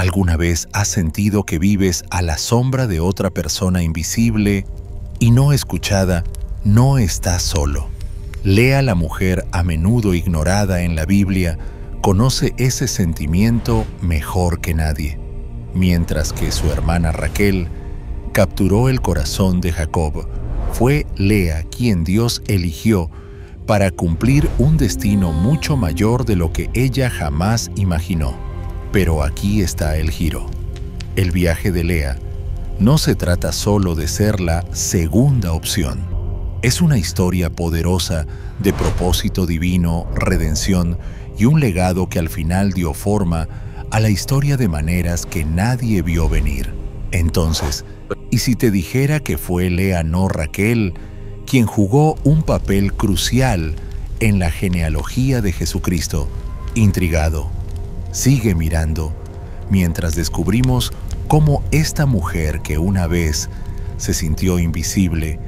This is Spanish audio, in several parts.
¿Alguna vez has sentido que vives a la sombra de otra persona invisible y no escuchada? No estás solo. Lea, la mujer a menudo ignorada en la Biblia, conoce ese sentimiento mejor que nadie. Mientras que su hermana Raquel capturó el corazón de Jacob, fue Lea quien Dios eligió para cumplir un destino mucho mayor de lo que ella jamás imaginó. Pero aquí está el giro. El viaje de Lea no se trata solo de ser la segunda opción. Es una historia poderosa de propósito divino, redención y un legado que al final dio forma a la historia de maneras que nadie vio venir. Entonces, ¿y si te dijera que fue Lea, no Raquel, quien jugó un papel crucial en la genealogía de Jesucristo? Intrigado, sigue mirando mientras descubrimos cómo esta mujer que una vez se sintió invisible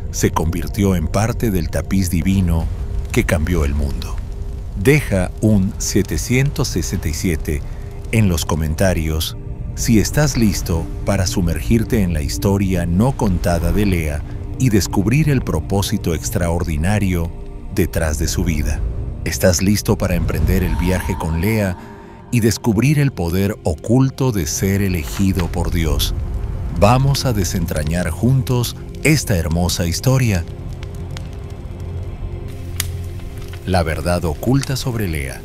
se convirtió en parte del tapiz divino que cambió el mundo. Deja un 767 en los comentarios si estás listo para sumergirte en la historia no contada de Lea y descubrir el propósito extraordinario detrás de su vida. ¿Estás listo para emprender el viaje con Lea y descubrir el poder oculto de ser elegido por Dios? Vamos a desentrañar juntos esta hermosa historia. La verdad oculta sobre Lea,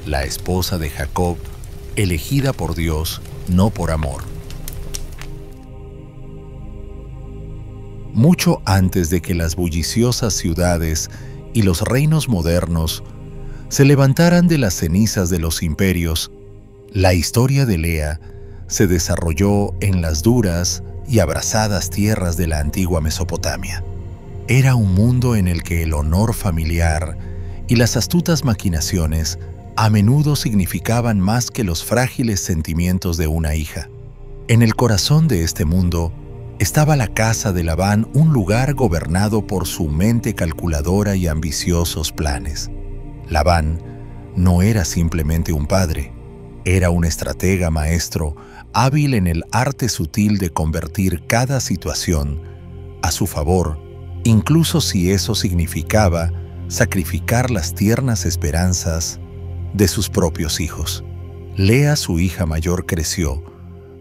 la esposa de Jacob, elegida por Dios, no por amor. Mucho antes de que las bulliciosas ciudades y los reinos modernos se levantaran de las cenizas de los imperios, la historia de Lea se desarrolló en las duras y abrasadas tierras de la antigua Mesopotamia. Era un mundo en el que el honor familiar y las astutas maquinaciones a menudo significaban más que los frágiles sentimientos de una hija. En el corazón de este mundo estaba la casa de Labán, un lugar gobernado por su mente calculadora y ambiciosos planes. Labán no era simplemente un padre, era un estratega maestro, hábil en el arte sutil de convertir cada situación a su favor, incluso si eso significaba sacrificar las tiernas esperanzas de sus propios hijos. Lea, su hija mayor, creció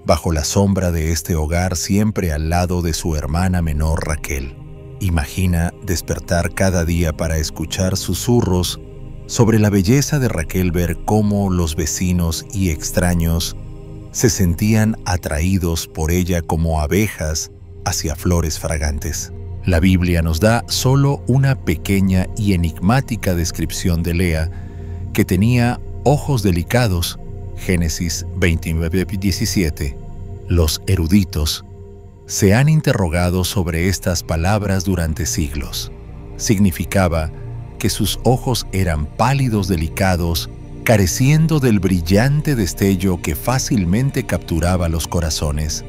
bajo la sombra de este hogar, siempre al lado de su hermana menor Raquel. Imagina despertar cada día para escuchar susurros sobre la belleza de Raquel, ver cómo los vecinos y extraños se sentían atraídos por ella como abejas hacia flores fragantes. La Biblia nos da solo una pequeña y enigmática descripción de Lea, que tenía ojos delicados, Génesis 29:17. Los eruditos se han interrogado sobre estas palabras durante siglos. Significaba que sus ojos eran pálidos, delicados, careciendo del brillante destello que fácilmente capturaba los corazones.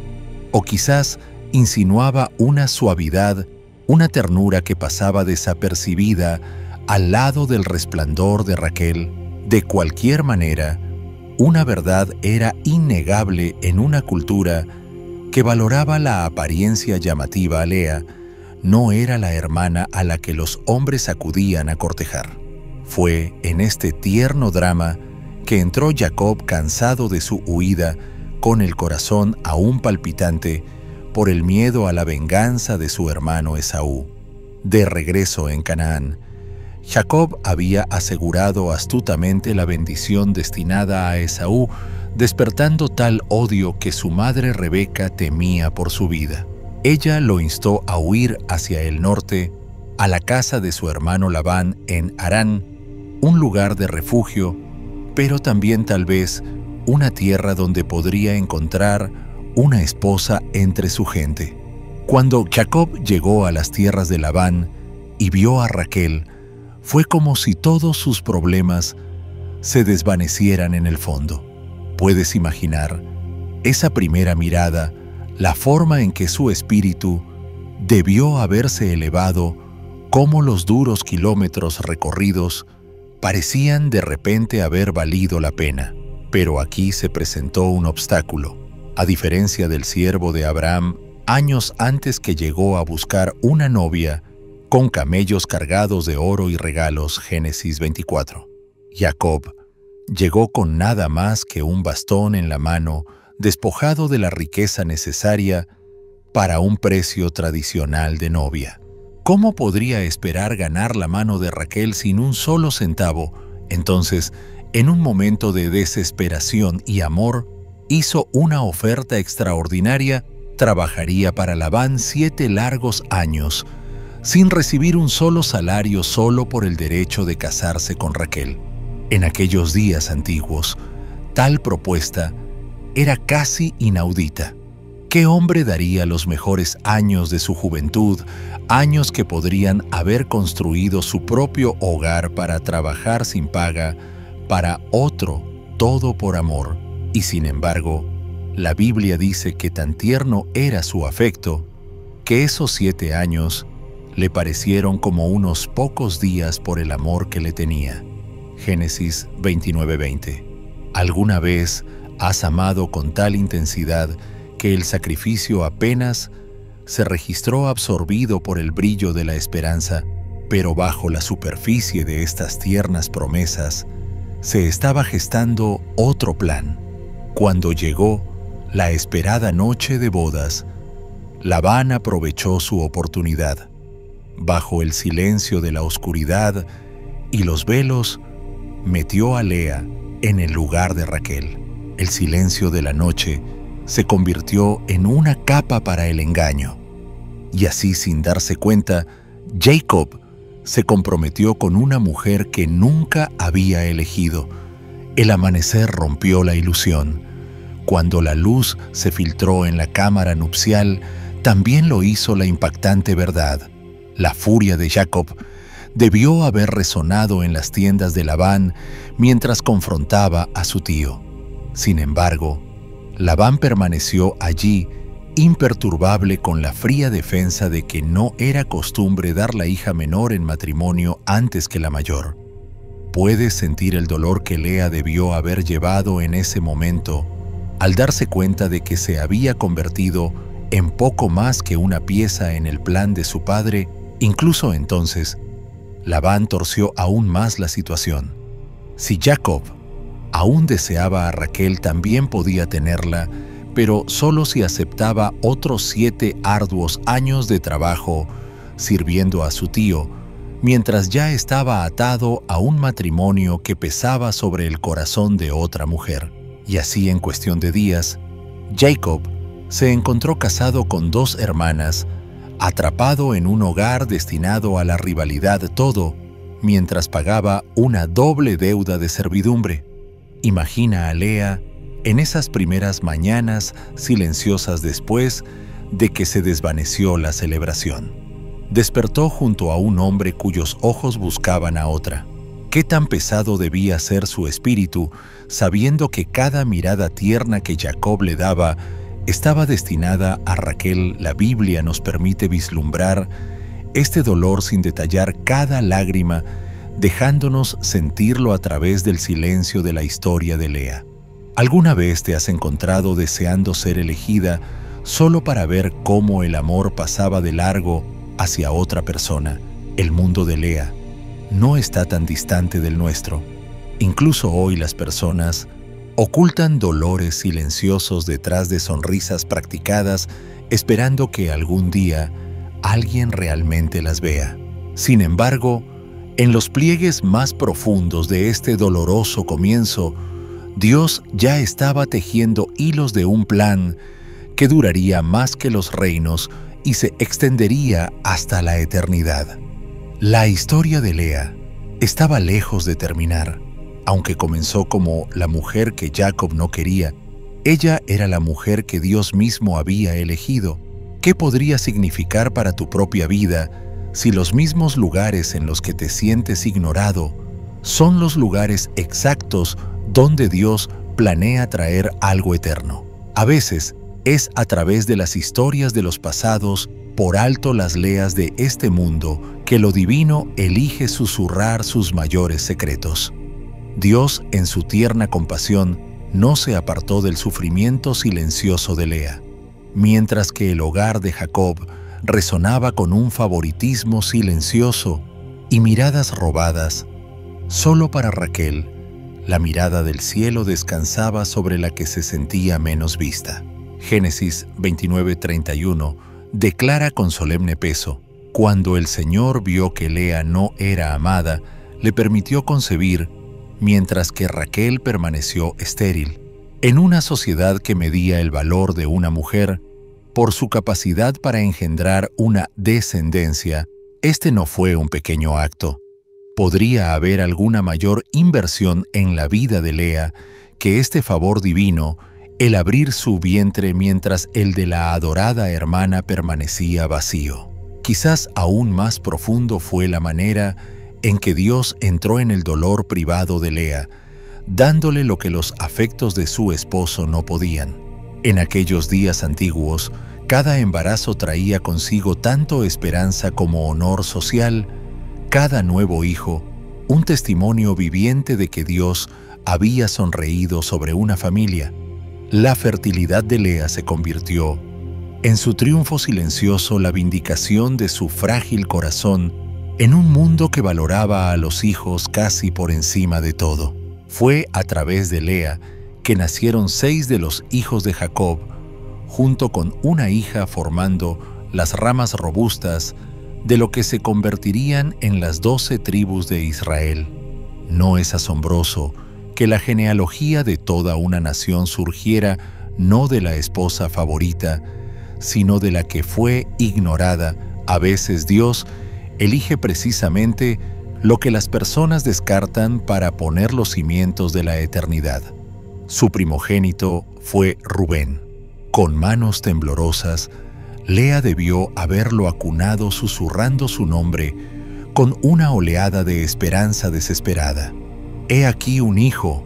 O quizás insinuaba una suavidad, una ternura que pasaba desapercibida al lado del resplandor de Raquel. De cualquier manera, una verdad era innegable en una cultura que valoraba la apariencia llamativa. Lea no era la hermana a la que los hombres acudían a cortejar. Fue en este tierno drama que entró Jacob, cansado de su huida, con el corazón aún palpitante por el miedo a la venganza de su hermano Esaú. De regreso en Canaán, Jacob había asegurado astutamente la bendición destinada a Esaú, despertando tal odio que su madre Rebeca temía por su vida. Ella lo instó a huir hacia el norte, a la casa de su hermano Labán en Harán, un lugar de refugio, pero también tal vez una tierra donde podría encontrar una esposa entre su gente. Cuando Jacob llegó a las tierras de Labán y vio a Raquel, fue como si todos sus problemas se desvanecieran en el fondo. ¿Puedes imaginar esa primera mirada, la forma en que su espíritu debió haberse elevado, cómo los duros kilómetros recorridos parecían de repente haber valido la pena? Pero aquí se presentó un obstáculo. A diferencia del siervo de Abraham, años antes que llegó a buscar una novia con camellos cargados de oro y regalos, Génesis 24. Jacob llegó con nada más que un bastón en la mano, despojado de la riqueza necesaria para un precio tradicional de novia. ¿Cómo podría esperar ganar la mano de Raquel sin un solo centavo? Entonces, en un momento de desesperación y amor, hizo una oferta extraordinaria. Trabajaría para Labán 7 largos años, sin recibir un solo salario, solo por el derecho de casarse con Raquel. En aquellos días antiguos, tal propuesta era casi inaudita. ¿Qué hombre daría los mejores años de su juventud, años que podrían haber construido su propio hogar, para trabajar sin paga para otro, todo por amor? Y sin embargo, la Biblia dice que tan tierno era su afecto, que esos 7 años le parecieron como unos pocos días por el amor que le tenía. Génesis 29:20. ¿Alguna vez has amado con tal intensidad que el sacrificio apenas se registró, absorbido por el brillo de la esperanza, pero bajo la superficie de estas tiernas promesas se estaba gestando otro plan? Cuando llegó la esperada noche de bodas, Labán aprovechó su oportunidad. Bajo el silencio de la oscuridad y los velos, metió a Lea en el lugar de Raquel. El silencio de la noche se convirtió en una capa para el engaño. Y así, sin darse cuenta, Jacob se comprometió con una mujer que nunca había elegido. El amanecer rompió la ilusión. Cuando la luz se filtró en la cámara nupcial, también lo hizo la impactante verdad. La furia de Jacob debió haber resonado en las tiendas de Labán mientras confrontaba a su tío. Sin embargo, Labán permaneció allí, imperturbable, con la fría defensa de que no era costumbre dar la hija menor en matrimonio antes que la mayor. Puedes sentir el dolor que Lea debió haber llevado en ese momento, al darse cuenta de que se había convertido en poco más que una pieza en el plan de su padre. Incluso entonces, Labán torció aún más la situación. Si Jacob aún deseaba a Raquel, también podía tenerla, pero solo si aceptaba otros 7 arduos años de trabajo sirviendo a su tío, mientras ya estaba atado a un matrimonio que pesaba sobre el corazón de otra mujer. Y así, en cuestión de días, Jacob se encontró casado con 2 hermanas, atrapado en un hogar destinado a la rivalidad, todo mientras pagaba una doble deuda de servidumbre. Imagina a Lea en esas primeras mañanas silenciosas después de que se desvaneció la celebración. Despertó junto a un hombre cuyos ojos buscaban a otra. Qué tan pesado debía ser su espíritu, sabiendo que cada mirada tierna que Jacob le daba estaba destinada a Raquel. La Biblia nos permite vislumbrar este dolor sin detallar cada lágrima, dejándonos sentirlo a través del silencio de la historia de Lea. ¿Alguna vez te has encontrado deseando ser elegida solo para ver cómo el amor pasaba de largo hacia otra persona? El mundo de Lea no está tan distante del nuestro. Incluso hoy las personas ocultan dolores silenciosos detrás de sonrisas practicadas, esperando que algún día alguien realmente las vea. Sin embargo, en los pliegues más profundos de este doloroso comienzo, Dios ya estaba tejiendo hilos de un plan que duraría más que los reinos y se extendería hasta la eternidad. La historia de Lea estaba lejos de terminar. Aunque comenzó como la mujer que Jacob no quería, ella era la mujer que Dios mismo había elegido. ¿Qué podría significar para tu propia vida si los mismos lugares en los que te sientes ignorado son los lugares exactos donde Dios planea traer algo eterno? A veces es a través de las historias de los pasados, por alto las Leas de este mundo, que lo divino elige susurrar sus mayores secretos. Dios, en su tierna compasión, no se apartó del sufrimiento silencioso de Lea, mientras que el hogar de Jacob resonaba con un favoritismo silencioso y miradas robadas. Solo para Raquel, la mirada del cielo descansaba sobre la que se sentía menos vista. Génesis 29:31 declara con solemne peso: cuando el Señor vio que Lea no era amada, le permitió concebir, mientras que Raquel permaneció estéril. En una sociedad que medía el valor de una mujer por su capacidad para engendrar una descendencia, este no fue un pequeño acto. Podría haber alguna mayor inversión en la vida de Lea que este favor divino, el abrir su vientre mientras el de la adorada hermana permanecía vacío. Quizás aún más profundo fue la manera en que Dios entró en el dolor privado de Lea, dándole lo que los afectos de su esposo no podían. En aquellos días antiguos, cada embarazo traía consigo tanto esperanza como honor social, cada nuevo hijo, un testimonio viviente de que Dios había sonreído sobre una familia. La fertilidad de Lea se convirtió, en su triunfo silencioso, la vindicación de su frágil corazón en un mundo que valoraba a los hijos casi por encima de todo. Fue a través de Lea que nacieron 6 de los hijos de Jacob, junto con una hija formando las ramas robustas de lo que se convertirían en las 12 tribus de Israel. No es asombroso que la genealogía de toda una nación surgiera no de la esposa favorita, sino de la que fue ignorada. A veces Dios elige precisamente lo que las personas descartan para poner los cimientos de la eternidad. Su primogénito fue Rubén. Con manos temblorosas, Lea debió haberlo acunado susurrando su nombre con una oleada de esperanza desesperada. «He aquí un hijo»,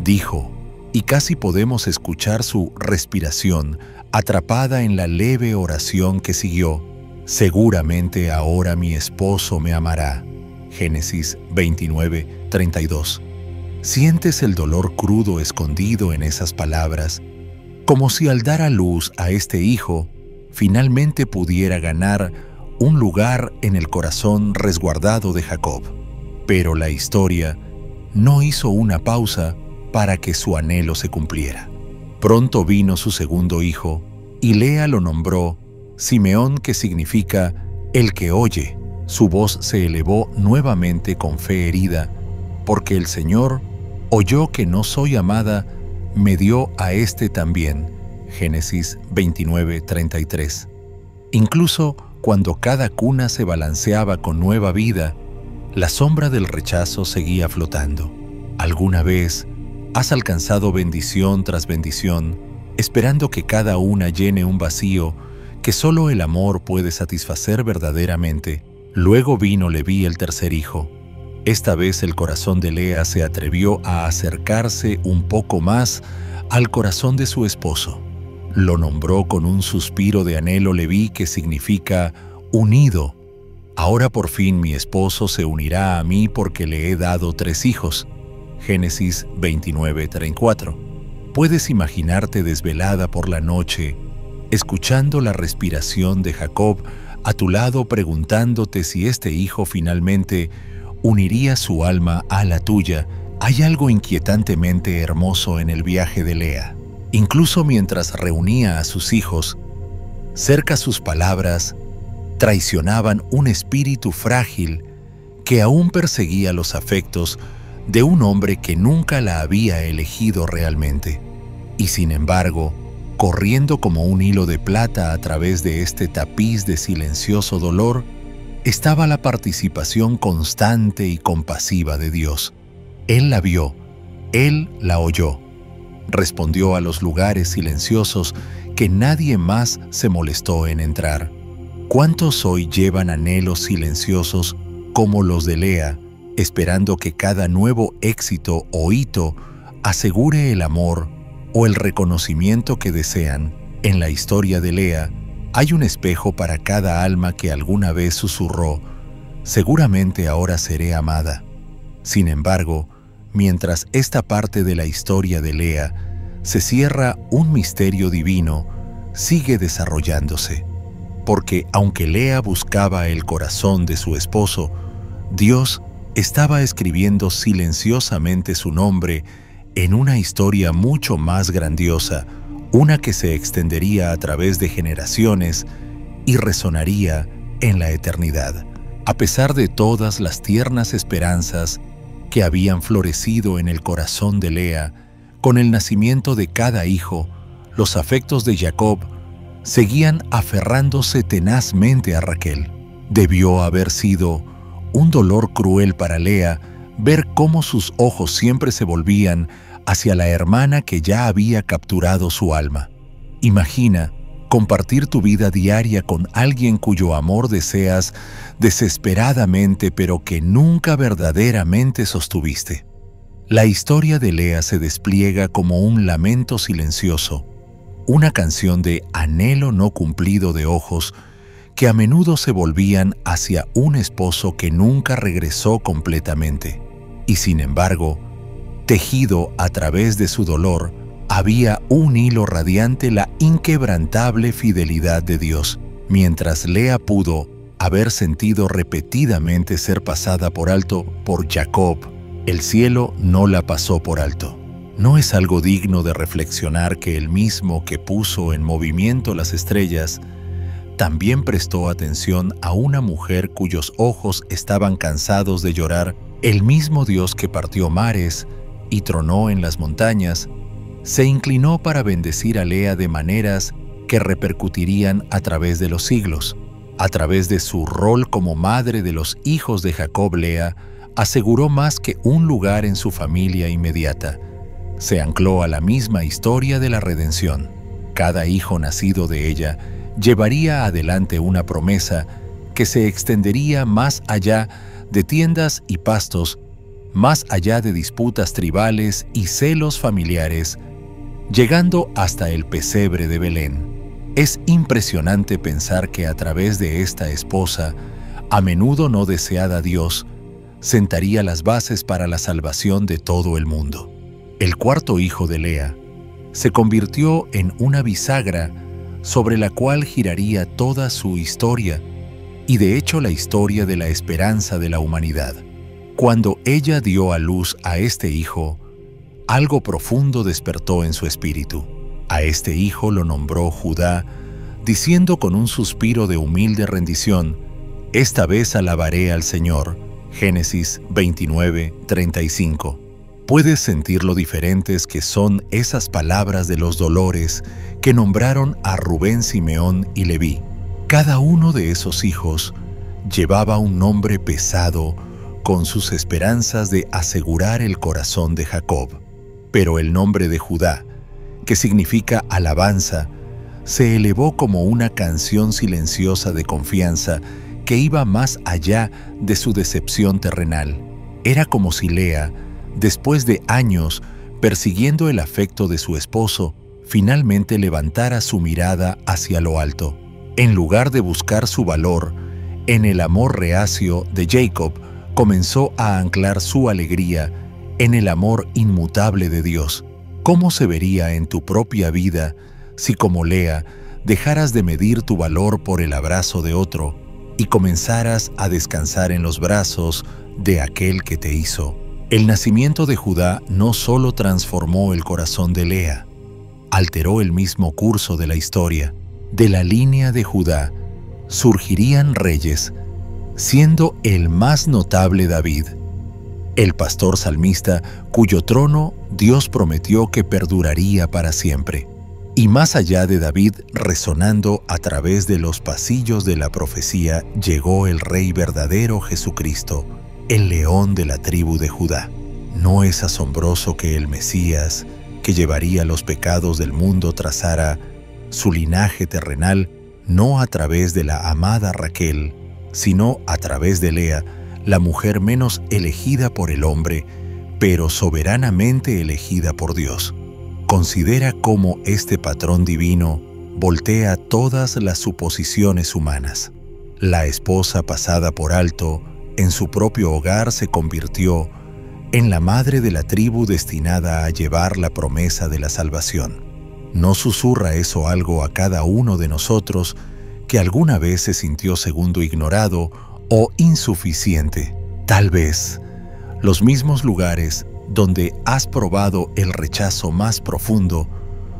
dijo, y casi podemos escuchar su respiración atrapada en la leve oración que siguió: «Seguramente ahora mi esposo me amará». Génesis 29:32. Sientes el dolor crudo escondido en esas palabras, como si al dar a luz a este hijo, finalmente pudiera ganar un lugar en el corazón resguardado de Jacob. Pero la historia no hizo una pausa para que su anhelo se cumpliera. Pronto vino su segundo hijo, y Lea lo nombró Simeón, que significa el que oye. Su voz se elevó nuevamente con fe herida, porque el Señor oyó que no soy amada, me dio a este también. Génesis 29:33. Incluso cuando cada cuna se balanceaba con nueva vida, la sombra del rechazo seguía flotando. ¿Alguna vez has alcanzado bendición tras bendición, esperando que cada una llene un vacío que solo el amor puede satisfacer verdaderamente? Luego vino Leví, el tercer hijo. Esta vez el corazón de Lea se atrevió a acercarse un poco más al corazón de su esposo. Lo nombró con un suspiro de anhelo Leví, que significa unido. Ahora por fin mi esposo se unirá a mí porque le he dado 3 hijos. Génesis 29:34. Puedes imaginarte desvelada por la noche, escuchando la respiración de Jacob a tu lado, preguntándote si este hijo finalmente uniría su alma a la tuya. Hay algo inquietantemente hermoso en el viaje de Lea. Incluso mientras reunía a sus hijos, cerca sus palabras traicionaban un espíritu frágil que aún perseguía los afectos de un hombre que nunca la había elegido realmente. Y sin embargo, corriendo como un hilo de plata a través de este tapiz de silencioso dolor, estaba la participación constante y compasiva de Dios. Él la vio, Él la oyó. Respondió a los lugares silenciosos que nadie más se molestó en entrar. ¿Cuántos hoy llevan anhelos silenciosos como los de Lea, esperando que cada nuevo éxito o hito asegure el amor o el reconocimiento que desean? En la historia de Lea hay un espejo para cada alma que alguna vez susurró: seguramente ahora seré amada. Sin embargo, Mientras esta parte de la historia de Lea se cierra, un misterio divino sigue desarrollándose, porque aunque Lea buscaba el corazón de su esposo, Dios estaba escribiendo silenciosamente su nombre en una historia mucho más grandiosa, una que se extendería a través de generaciones y resonaría en la eternidad. A pesar de todas las tiernas esperanzas que habían florecido en el corazón de Lea, con el nacimiento de cada hijo, los afectos de Jacob seguían aferrándose tenazmente a Raquel. Debió haber sido un dolor cruel para Lea ver cómo sus ojos siempre se volvían hacia la hermana que ya había capturado su alma. Imagina compartir tu vida diaria con alguien cuyo amor deseas desesperadamente, pero que nunca verdaderamente sostuviste. La historia de Lea se despliega como un lamento silencioso, una canción de anhelo no cumplido de ojos que a menudo se volvían hacia un esposo que nunca regresó completamente. Y sin embargo, tejido a través de su dolor, había un hilo radiante, la inquebrantable fidelidad de Dios. Mientras Lea pudo haber sentido repetidamente ser pasada por alto por Jacob, el cielo no la pasó por alto. ¿No es algo digno de reflexionar que el mismo que puso en movimiento las estrellas también prestó atención a una mujer cuyos ojos estaban cansados de llorar? El mismo Dios que partió mares y tronó en las montañas, se inclinó para bendecir a Lea de maneras que repercutirían a través de los siglos. A través de su rol como madre de los hijos de Jacob, Lea aseguró más que un lugar en su familia inmediata. Se ancló a la misma historia de la redención. Cada hijo nacido de ella llevaría adelante una promesa que se extendería más allá de tiendas y pastos, más allá de disputas tribales y celos familiares, llegando hasta el pesebre de Belén. Es impresionante pensar que a través de esta esposa, a menudo no deseada, Dios sentaría las bases para la salvación de todo el mundo. El cuarto hijo de Lea se convirtió en una bisagra sobre la cual giraría toda su historia, y de hecho la historia de la esperanza de la humanidad. Cuando ella dio a luz a este hijo, algo profundo despertó en su espíritu. A este hijo lo nombró Judá, diciendo con un suspiro de humilde rendición: «Esta vez alabaré al Señor». Génesis 29:35. Puedes sentir lo diferentes que son esas palabras de los dolores que nombraron a Rubén, Simeón y Leví. Cada uno de esos hijos llevaba un nombre pesado con sus esperanzas de asegurar el corazón de Jacob. Pero el nombre de Judá, que significa alabanza, se elevó como una canción silenciosa de confianza que iba más allá de su decepción terrenal. Era como si Lea, después de años persiguiendo el afecto de su esposo, finalmente levantara su mirada hacia lo alto. En lugar de buscar su valor en el amor reacio de Jacob, comenzó a anclar su alegría en el amor inmutable de Dios. ¿Cómo se vería en tu propia vida si, como Lea, dejaras de medir tu valor por el abrazo de otro y comenzaras a descansar en los brazos de aquel que te hizo? El nacimiento de Judá no solo transformó el corazón de Lea, alteró el mismo curso de la historia. De la línea de Judá surgirían reyes, siendo el más notable David, el pastor salmista cuyo trono Dios prometió que perduraría para siempre. Y más allá de David, resonando a través de los pasillos de la profecía, llegó el Rey verdadero, Jesucristo, el león de la tribu de Judá. ¿No es asombroso que el Mesías, que llevaría los pecados del mundo, trazara su linaje terrenal no a través de la amada Raquel, sino a través de Lea, la mujer menos elegida por el hombre, pero soberanamente elegida por Dios? Considera cómo este patrón divino voltea todas las suposiciones humanas. La esposa pasada por alto en su propio hogar se convirtió en la madre de la tribu destinada a llevar la promesa de la salvación. ¿No susurra eso algo a cada uno de nosotros que alguna vez se sintió segundo ignorado o insuficiente? Tal vez los mismos lugares donde has probado el rechazo más profundo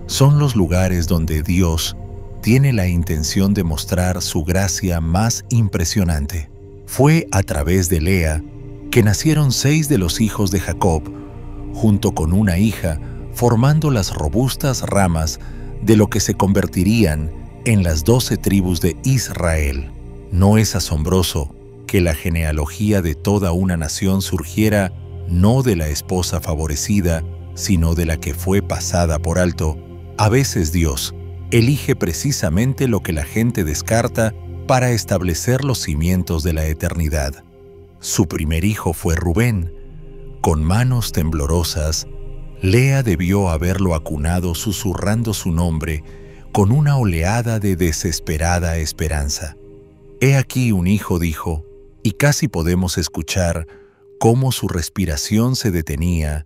son los lugares donde Dios tiene la intención de mostrar su gracia más impresionante. Fue a través de Lea que nacieron 6 de los hijos de Jacob, junto con una hija, formando las robustas ramas de lo que se convertirían en las 12 tribus de Israel. ¿No es asombroso que la genealogía de toda una nación surgiera no de la esposa favorecida, sino de la que fue pasada por alto? A veces Dios elige precisamente lo que la gente descarta para establecer los cimientos de la eternidad. Su primer hijo fue Rubén. Con manos temblorosas, Lea debió haberlo acunado susurrando su nombre con una oleada de desesperada esperanza. «He aquí un hijo», dijo, y casi podemos escuchar cómo su respiración se detenía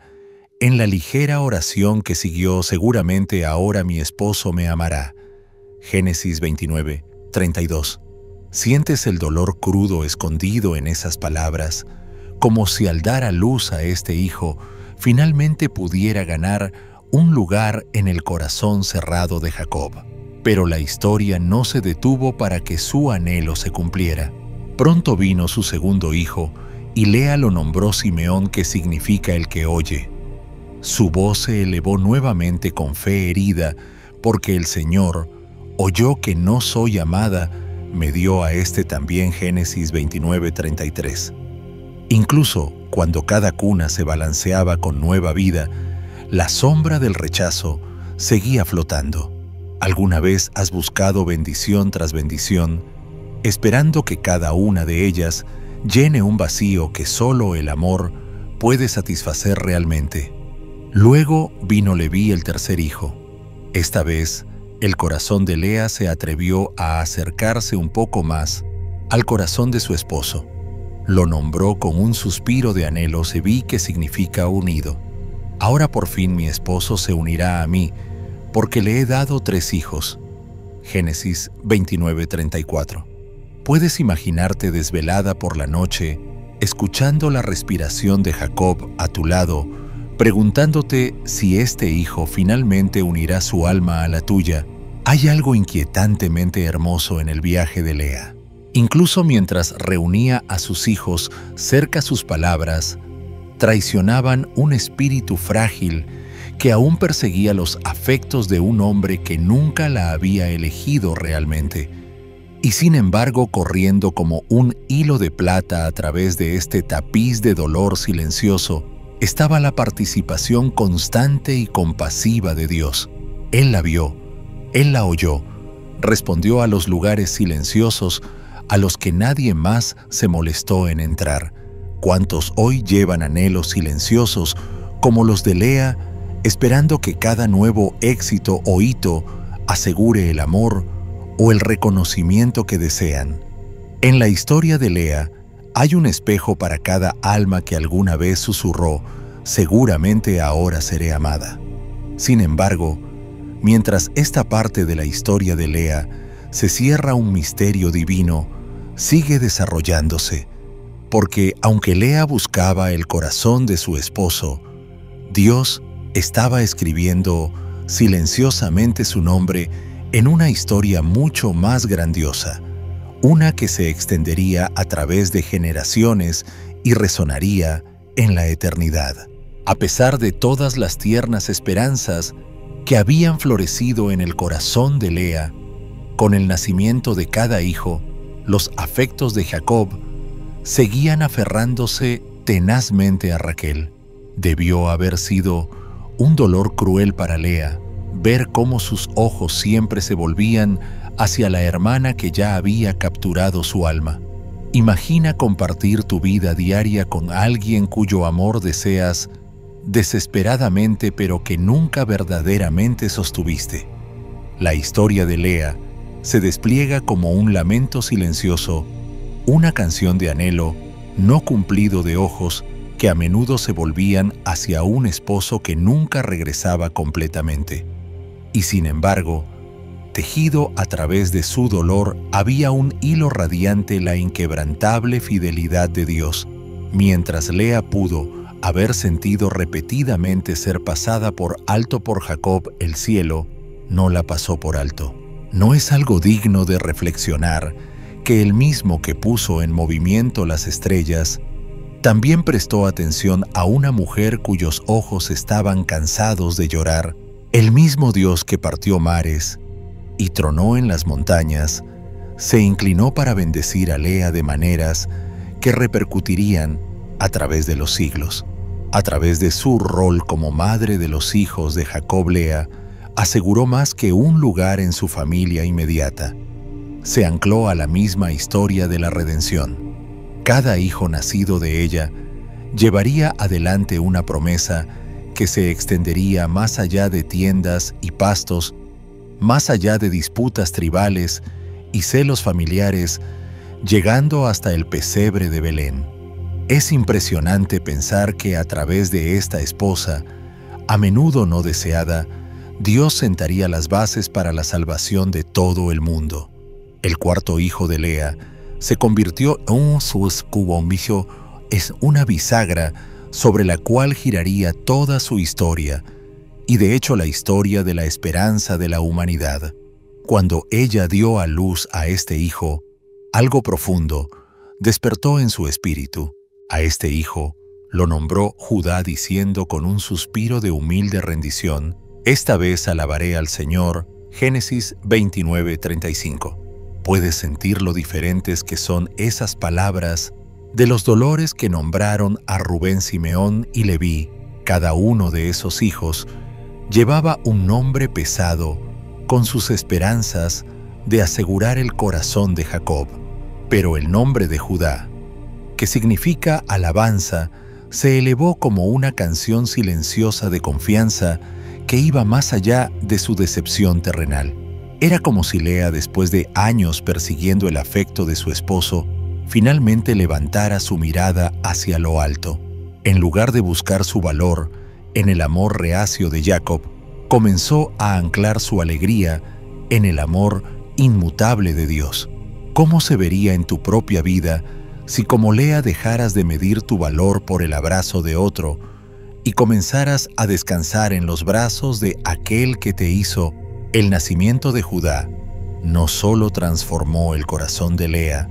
en la ligera oración que siguió: «Seguramente ahora mi esposo me amará». Génesis 29, 32. ¿Sientes el dolor crudo escondido en esas palabras? Como si al dar a luz a este hijo, finalmente pudiera ganar un lugar en el corazón cerrado de Jacob. Pero la historia no se detuvo para que su anhelo se cumpliera. Pronto vino su segundo hijo, y Lea lo nombró Simeón, que significa el que oye. Su voz se elevó nuevamente con fe herida, porque el Señor oyó que no soy amada, me dio a este también. Génesis 29, 33. Incluso cuando cada cuna se balanceaba con nueva vida, la sombra del rechazo seguía flotando. ¿Alguna vez has buscado bendición tras bendición, esperando que cada una de ellas llene un vacío que solo el amor puede satisfacer realmente? Luego vino Leví, el tercer hijo. Esta vez, el corazón de Lea se atrevió a acercarse un poco más al corazón de su esposo. Lo nombró con un suspiro de anhelo Zevi, que significa unido. Ahora por fin mi esposo se unirá a mí, porque le he dado 3 hijos. Génesis 29, 34. Puedes imaginarte desvelada por la noche, escuchando la respiración de Jacob a tu lado, preguntándote si este hijo finalmente unirá su alma a la tuya. Hay algo inquietantemente hermoso en el viaje de Lea. Incluso mientras reunía a sus hijos cerca, sus palabras traicionaban un espíritu frágil que aún perseguía los afectos de un hombre que nunca la había elegido realmente. Y sin embargo, corriendo como un hilo de plata a través de este tapiz de dolor silencioso, estaba la participación constante y compasiva de Dios. Él la vio, Él la oyó, respondió a los lugares silenciosos a los que nadie más se molestó en entrar. ¿Cuántos hoy llevan anhelos silenciosos como los de Lea, esperando que cada nuevo éxito o hito asegure el amor o el reconocimiento que desean? En la historia de Lea hay un espejo para cada alma que alguna vez susurró: «Seguramente ahora seré amada». Sin embargo, mientras esta parte de la historia de Lea se cierra, un misterio divino sigue desarrollándose, porque aunque Lea buscaba el corazón de su esposo, Dios estaba escribiendo silenciosamente su nombre en una historia mucho más grandiosa, una que se extendería a través de generaciones y resonaría en la eternidad. A pesar de todas las tiernas esperanzas que habían florecido en el corazón de Lea, con el nacimiento de cada hijo, los afectos de Jacob seguían aferrándose tenazmente a Raquel. Debió haber sido un dolor cruel para Lea ver cómo sus ojos siempre se volvían hacia la hermana que ya había capturado su alma. Imagina compartir tu vida diaria con alguien cuyo amor deseas desesperadamente, pero que nunca verdaderamente sostuviste. La historia de Lea se despliega como un lamento silencioso, una canción de anhelo no cumplido de ojos que a menudo se volvían hacia un esposo que nunca regresaba completamente. Y sin embargo, tejido a través de su dolor, había un hilo radiante, la inquebrantable fidelidad de Dios. Mientras Lea pudo haber sentido repetidamente ser pasada por alto por Jacob, el cielo no la pasó por alto. ¿No es algo digno de reflexionar que el mismo que puso en movimiento las estrellas también prestó atención a una mujer cuyos ojos estaban cansados de llorar? El mismo Dios que partió mares y tronó en las montañas, se inclinó para bendecir a Lea de maneras que repercutirían a través de los siglos. A través de su rol como madre de los hijos de Jacob, Lea aseguró más que un lugar en su familia inmediata. Se ancló a la misma historia de la redención. Cada hijo nacido de ella llevaría adelante una promesa que se extendería más allá de tiendas y pastos, más allá de disputas tribales y celos familiares, llegando hasta el pesebre de Belén. Es impresionante pensar que a través de esta esposa, a menudo no deseada, Dios sentaría las bases para la salvación de todo el mundo. El cuarto hijo de Lea se convirtió en un suscubombisio, es una bisagra sobre la cual giraría toda su historia, y de hecho la historia de la esperanza de la humanidad. Cuando ella dio a luz a este hijo, algo profundo despertó en su espíritu. A este hijo lo nombró Judá, diciendo con un suspiro de humilde rendición: esta vez alabaré al Señor. Génesis 29:35. Puedes sentir lo diferentes que son esas palabras de los dolores que nombraron a Rubén, Simeón y Leví. Cada uno de esos hijos llevaba un nombre pesado con sus esperanzas de asegurar el corazón de Jacob. Pero el nombre de Judá, que significa alabanza, se elevó como una canción silenciosa de confianza que iba más allá de su decepción terrenal. Era como si Lea, después de años persiguiendo el afecto de su esposo, finalmente levantara su mirada hacia lo alto. En lugar de buscar su valor en el amor reacio de Jacob, comenzó a anclar su alegría en el amor inmutable de Dios. ¿Cómo se vería en tu propia vida si como Lea dejaras de medir tu valor por el abrazo de otro y comenzaras a descansar en los brazos de aquel que te hizo? El nacimiento de Judá no solo transformó el corazón de Lea,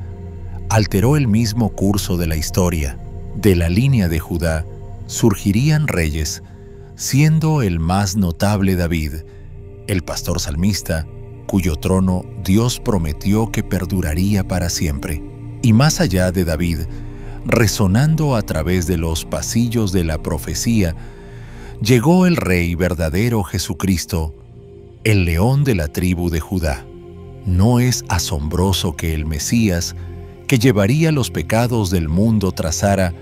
alteró el mismo curso de la historia. De la línea de Judá surgirían reyes, siendo el más notable David, el pastor salmista, cuyo trono Dios prometió que perduraría para siempre. Y más allá de David, resonando a través de los pasillos de la profecía, llegó el Rey verdadero Jesucristo, el león de la tribu de Judá. ¿No es asombroso que el Mesías, que llevaría los pecados del mundo, trazara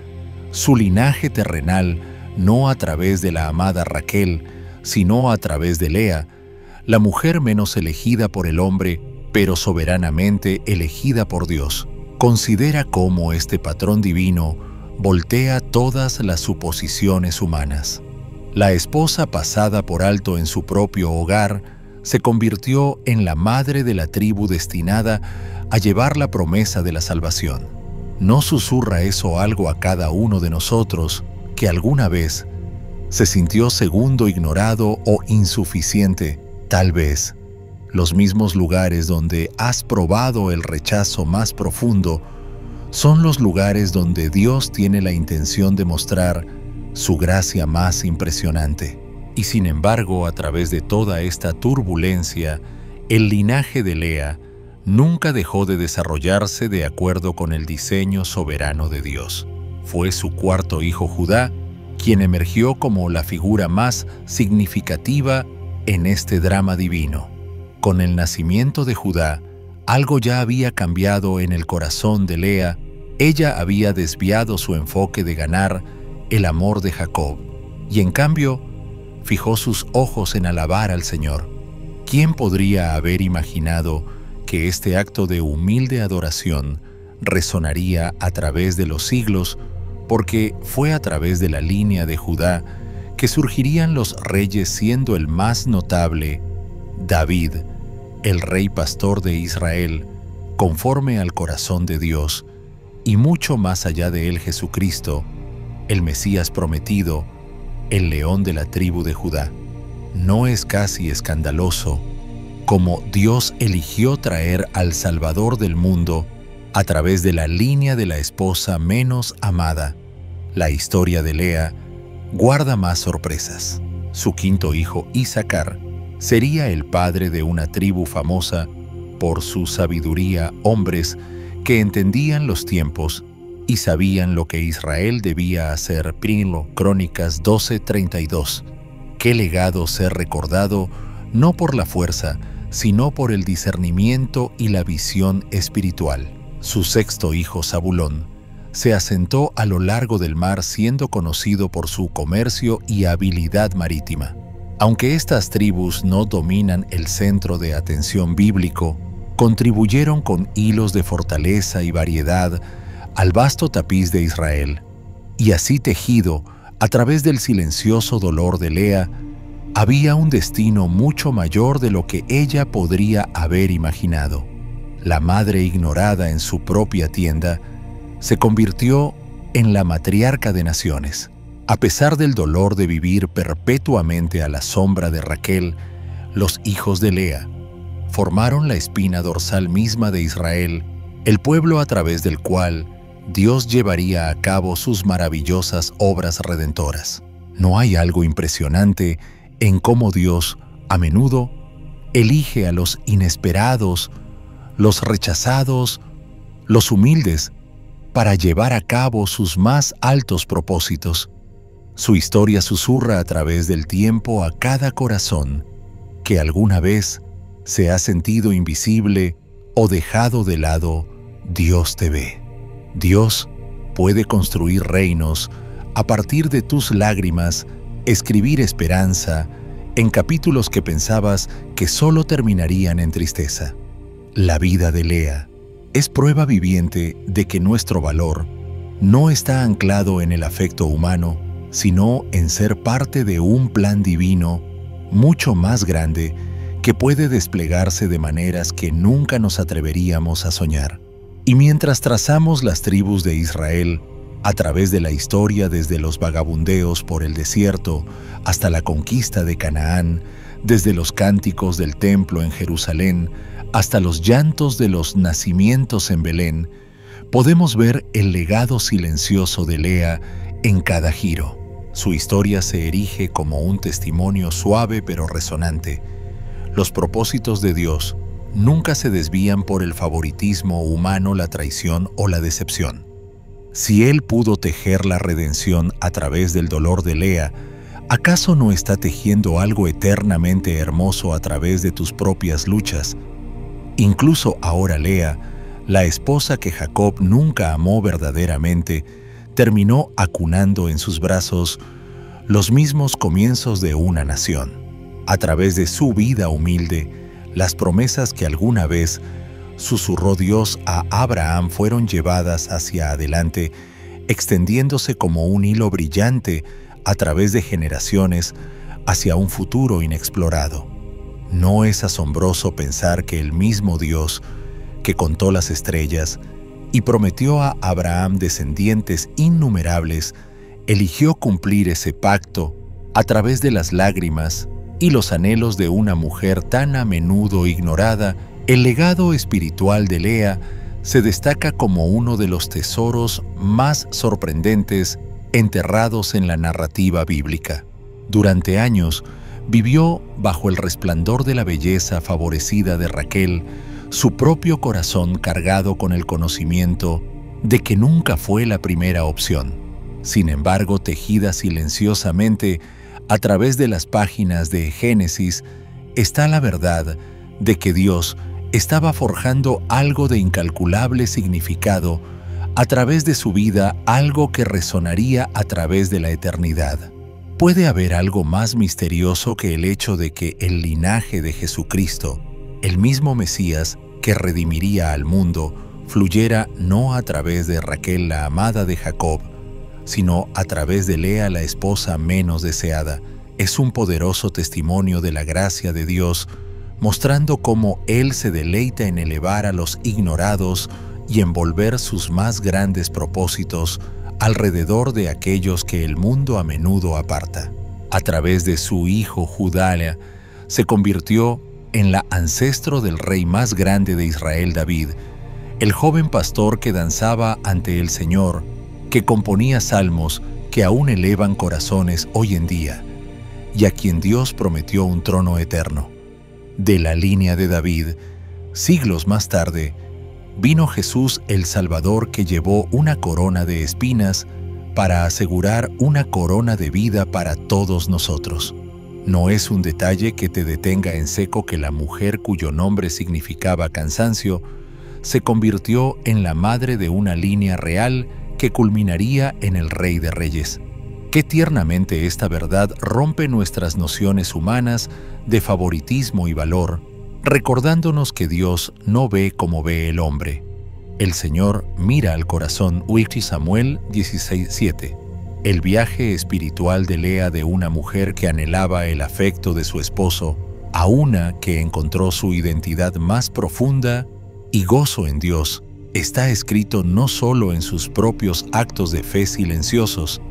su linaje terrenal no a través de la amada Raquel, sino a través de Lea, la mujer menos elegida por el hombre, pero soberanamente elegida por Dios? Considera cómo este patrón divino voltea todas las suposiciones humanas. La esposa pasada por alto en su propio hogar se convirtió en la madre de la tribu destinada a llevar la promesa de la salvación. ¿No susurra eso algo a cada uno de nosotros que alguna vez se sintió segundo, ignorado o insuficiente? Tal vez los mismos lugares donde has probado el rechazo más profundo son los lugares donde Dios tiene la intención de mostrar su gracia más impresionante. Y sin embargo, a través de toda esta turbulencia, el linaje de Lea nunca dejó de desarrollarse de acuerdo con el diseño soberano de Dios. Fue su cuarto hijo Judá quien emergió como la figura más significativa en este drama divino. Con el nacimiento de Judá, algo ya había cambiado en el corazón de Lea. Ella había desviado su enfoque de ganar el amor de Jacob, y en cambio fijó sus ojos en alabar al Señor. ¿Quién podría haber imaginado que este acto de humilde adoración resonaría a través de los siglos porque fue a través de la línea de Judá que surgirían los reyes, siendo el más notable David, el rey pastor de Israel, conforme al corazón de Dios, y mucho más allá de él Jesucristo, el Mesías prometido, el león de la tribu de Judá. ¿No es casi escandaloso cómo Dios eligió traer al Salvador del mundo a través de la línea de la esposa menos amada? La historia de Lea guarda más sorpresas. Su quinto hijo, Isacar, sería el padre de una tribu famosa por su sabiduría, hombres que entendían los tiempos y sabían lo que Israel debía hacer. Primero Crónicas 12:32. Qué legado ser recordado no por la fuerza, sino por el discernimiento y la visión espiritual. Su sexto hijo, Zabulón, se asentó a lo largo del mar, siendo conocido por su comercio y habilidad marítima. Aunque estas tribus no dominan el centro de atención bíblico, contribuyeron con hilos de fortaleza y variedad al vasto tapiz de Israel, y así tejido a través del silencioso dolor de Lea, había un destino mucho mayor de lo que ella podría haber imaginado. La madre ignorada en su propia tienda se convirtió en la matriarca de naciones. A pesar del dolor de vivir perpetuamente a la sombra de Raquel, los hijos de Lea formaron la espina dorsal misma de Israel, el pueblo a través del cual Dios llevaría a cabo sus maravillosas obras redentoras. ¿No hay algo impresionante en cómo Dios, a menudo, elige a los inesperados, los rechazados, los humildes, para llevar a cabo sus más altos propósitos? Su historia susurra a través del tiempo a cada corazón que alguna vez se ha sentido invisible o dejado de lado. Dios te ve. Dios puede construir reinos a partir de tus lágrimas, escribir esperanza en capítulos que pensabas que solo terminarían en tristeza. La vida de Lea es prueba viviente de que nuestro valor no está anclado en el afecto humano, sino en ser parte de un plan divino mucho más grande que puede desplegarse de maneras que nunca nos atreveríamos a soñar. Y mientras trazamos las tribus de Israel a través de la historia, desde los vagabundeos por el desierto hasta la conquista de Canaán, desde los cánticos del templo en Jerusalén hasta los llantos de los nacimientos en Belén, podemos ver el legado silencioso de Lea en cada giro. Su historia se erige como un testimonio suave pero resonante. Los propósitos de Dios nunca se desvían por el favoritismo humano, la traición o la decepción. Si Él pudo tejer la redención a través del dolor de Lea, ¿acaso no está tejiendo algo eternamente hermoso a través de tus propias luchas? Incluso ahora Lea, la esposa que Jacob nunca amó verdaderamente, terminó acunando en sus brazos los mismos comienzos de una nación. A través de su vida humilde, las promesas que alguna vez susurró Dios a Abraham fueron llevadas hacia adelante, extendiéndose como un hilo brillante a través de generaciones hacia un futuro inexplorado. ¿No es asombroso pensar que el mismo Dios que contó las estrellas y prometió a Abraham descendientes innumerables, eligió cumplir ese pacto a través de las lágrimas y los anhelos de una mujer tan a menudo ignorada? El legado espiritual de Lea se destaca como uno de los tesoros más sorprendentes enterrados en la narrativa bíblica. Durante años, vivió bajo el resplandor de la belleza favorecida de Raquel, su propio corazón cargado con el conocimiento de que nunca fue la primera opción. Sin embargo, tejida silenciosamente a través de las páginas de Génesis, está la verdad de que Dios estaba forjando algo de incalculable significado a través de su vida, algo que resonaría a través de la eternidad. ¿Puede haber algo más misterioso que el hecho de que el linaje de Jesucristo, el mismo Mesías que redimiría al mundo, fluyera no a través de Raquel, la amada de Jacob, sino a través de Lea, la esposa menos deseada. Es un poderoso testimonio de la gracia de Dios, mostrando cómo Él se deleita en elevar a los ignorados y envolver sus más grandes propósitos alrededor de aquellos que el mundo a menudo aparta. A través de su hijo Judá, se convirtió en la ancestro del rey más grande de Israel, David, el joven pastor que danzaba ante el Señor, que componía salmos que aún elevan corazones hoy en día, y a quien Dios prometió un trono eterno. De la línea de David, siglos más tarde, vino Jesús el Salvador, que llevó una corona de espinas para asegurar una corona de vida para todos nosotros. No es un detalle que te detenga en seco que la mujer cuyo nombre significaba cansancio se convirtió en la madre de una línea real que culminaría en el Rey de Reyes. Qué tiernamente esta verdad rompe nuestras nociones humanas de favoritismo y valor, recordándonos que Dios no ve como ve el hombre. El Señor mira al corazón. Samuel 16:7. El viaje espiritual de Lea, de una mujer que anhelaba el afecto de su esposo, a una que encontró su identidad más profunda y gozo en Dios, está escrito no solo en sus propios actos de fe silenciosos,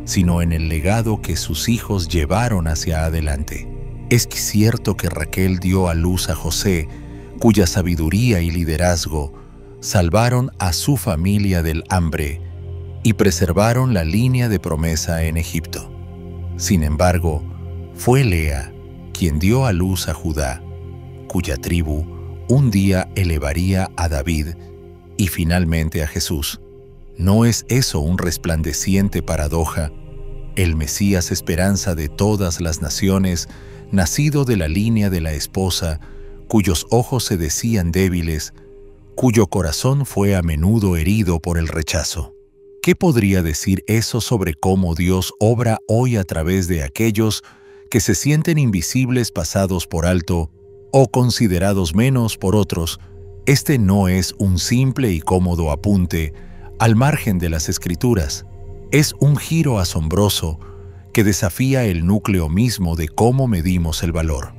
sino en el legado que sus hijos llevaron hacia adelante. Es cierto que Raquel dio a luz a José, cuya sabiduría y liderazgo salvaron a su familia del hambre y preservaron la línea de promesa en Egipto. Sin embargo, fue Lea quien dio a luz a Judá, cuya tribu un día elevaría a David y finalmente a Jesús. ¿No es eso un resplandeciente paradoja? El Mesías, esperanza de todas las naciones, nacido de la línea de la esposa, cuyos ojos se decían débiles, cuyo corazón fue a menudo herido por el rechazo. ¿Qué podría decir eso sobre cómo Dios obra hoy a través de aquellos que se sienten invisibles, pasados por alto o considerados menos por otros? Este no es un simple y cómodo apunte al margen de las Escrituras. Es un giro asombroso que desafía el núcleo mismo de cómo medimos el valor.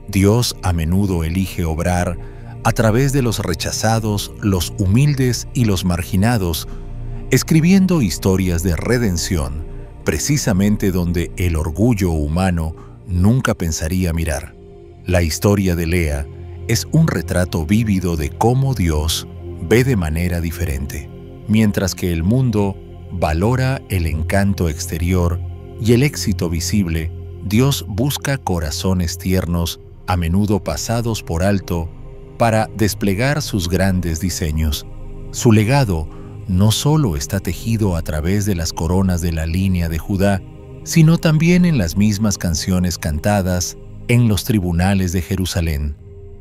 Dios a menudo elige obrar a través de los rechazados, los humildes y los marginados, escribiendo historias de redención, precisamente donde el orgullo humano nunca pensaría mirar. La historia de Lea es un retrato vívido de cómo Dios ve de manera diferente. Mientras que el mundo valora el encanto exterior y el éxito visible, Dios busca corazones tiernos, a menudo pasados por alto, para desplegar sus grandes diseños. Su legado no solo está tejido a través de las coronas de la línea de Judá, sino también en las mismas canciones cantadas en los tribunales de Jerusalén.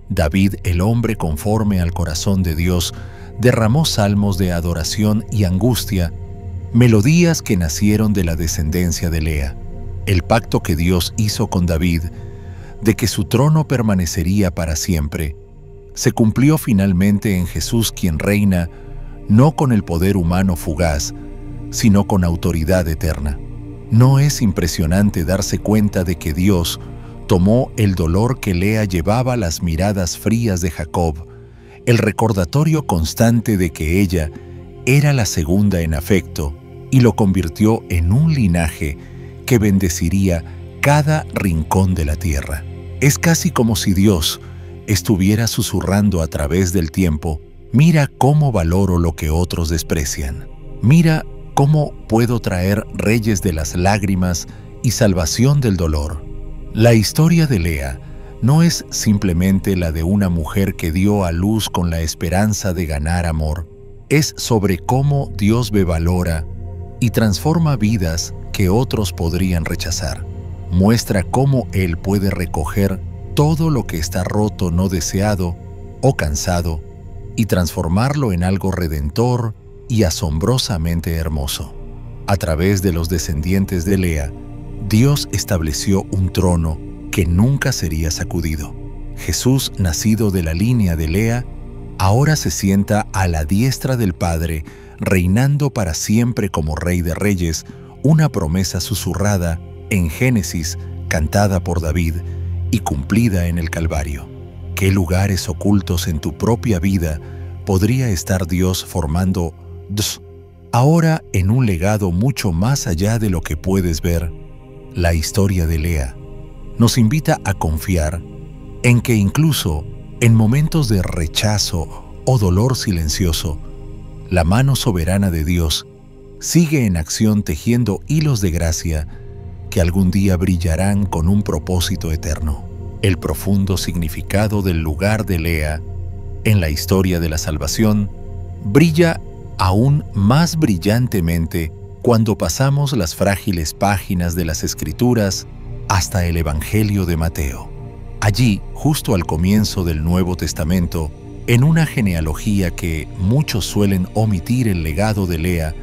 David, el hombre conforme al corazón de Dios, derramó salmos de adoración y angustia, melodías que nacieron de la descendencia de Lea. El pacto que Dios hizo con David, de que su trono permanecería para siempre, se cumplió finalmente en Jesús, quien reina no con el poder humano fugaz, sino con autoridad eterna. ¿No es impresionante darse cuenta de que Dios tomó el dolor que Lea llevaba, las miradas frías de Jacob, el recordatorio constante de que ella era la segunda en afecto, y lo convirtió en un linaje que bendeciría cada rincón de la tierra? Es casi como si Dios estuviera susurrando a través del tiempo: mira cómo valoro lo que otros desprecian. Mira cómo puedo traer reyes de las lágrimas y salvación del dolor. La historia de Lea no es simplemente la de una mujer que dio a luz con la esperanza de ganar amor. Es sobre cómo Dios valora y transforma vidas que otros podrían rechazar. Muestra cómo Él puede recoger todo lo que está roto, no deseado o cansado, y transformarlo en algo redentor y asombrosamente hermoso. A través de los descendientes de Lea, Dios estableció un trono que nunca sería sacudido. Jesús, nacido de la línea de Lea, ahora se sienta a la diestra del Padre, reinando para siempre como Rey de Reyes, una promesa susurrada en Génesis, cantada por David y cumplida en el Calvario. ¿Qué lugares ocultos en tu propia vida podría estar Dios formando ahora en un legado mucho más allá de lo que puedes ver? La historia de Lea nos invita a confiar en que incluso en momentos de rechazo o dolor silencioso, la mano soberana de Dios sigue en acción tejiendo hilos de gracia que algún día brillarán con un propósito eterno. El profundo significado del lugar de Lea en la historia de la salvación brilla aún más brillantemente cuando pasamos las frágiles páginas de las Escrituras hasta el Evangelio de Mateo. Allí, justo al comienzo del Nuevo Testamento, en una genealogía que muchos suelen omitir el legado de Lea,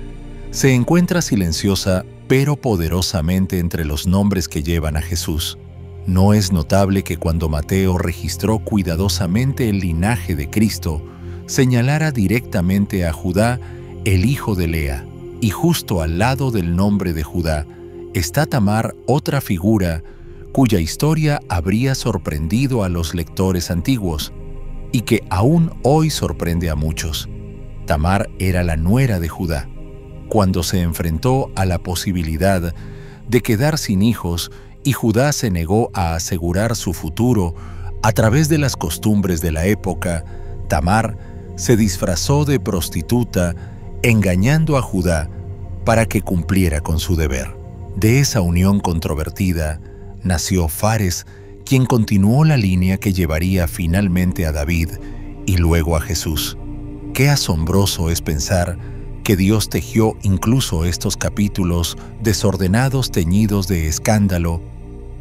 se encuentra silenciosa pero poderosamente entre los nombres que llevan a Jesús. ¿No es notable que cuando Mateo registró cuidadosamente el linaje de Cristo, señalara directamente a Judá, el hijo de Lea, y justo al lado del nombre de Judá está Tamar, otra figura cuya historia habría sorprendido a los lectores antiguos y que aún hoy sorprende a muchos? Tamar era la nuera de Judá. Cuando se enfrentó a la posibilidad de quedar sin hijos y Judá se negó a asegurar su futuro a través de las costumbres de la época, Tamar se disfrazó de prostituta, engañando a Judá para que cumpliera con su deber. De esa unión controvertida nació Fares, quien continuó la línea que llevaría finalmente a David y luego a Jesús. Qué asombroso es pensar que Dios tejió incluso estos capítulos desordenados teñidos de escándalo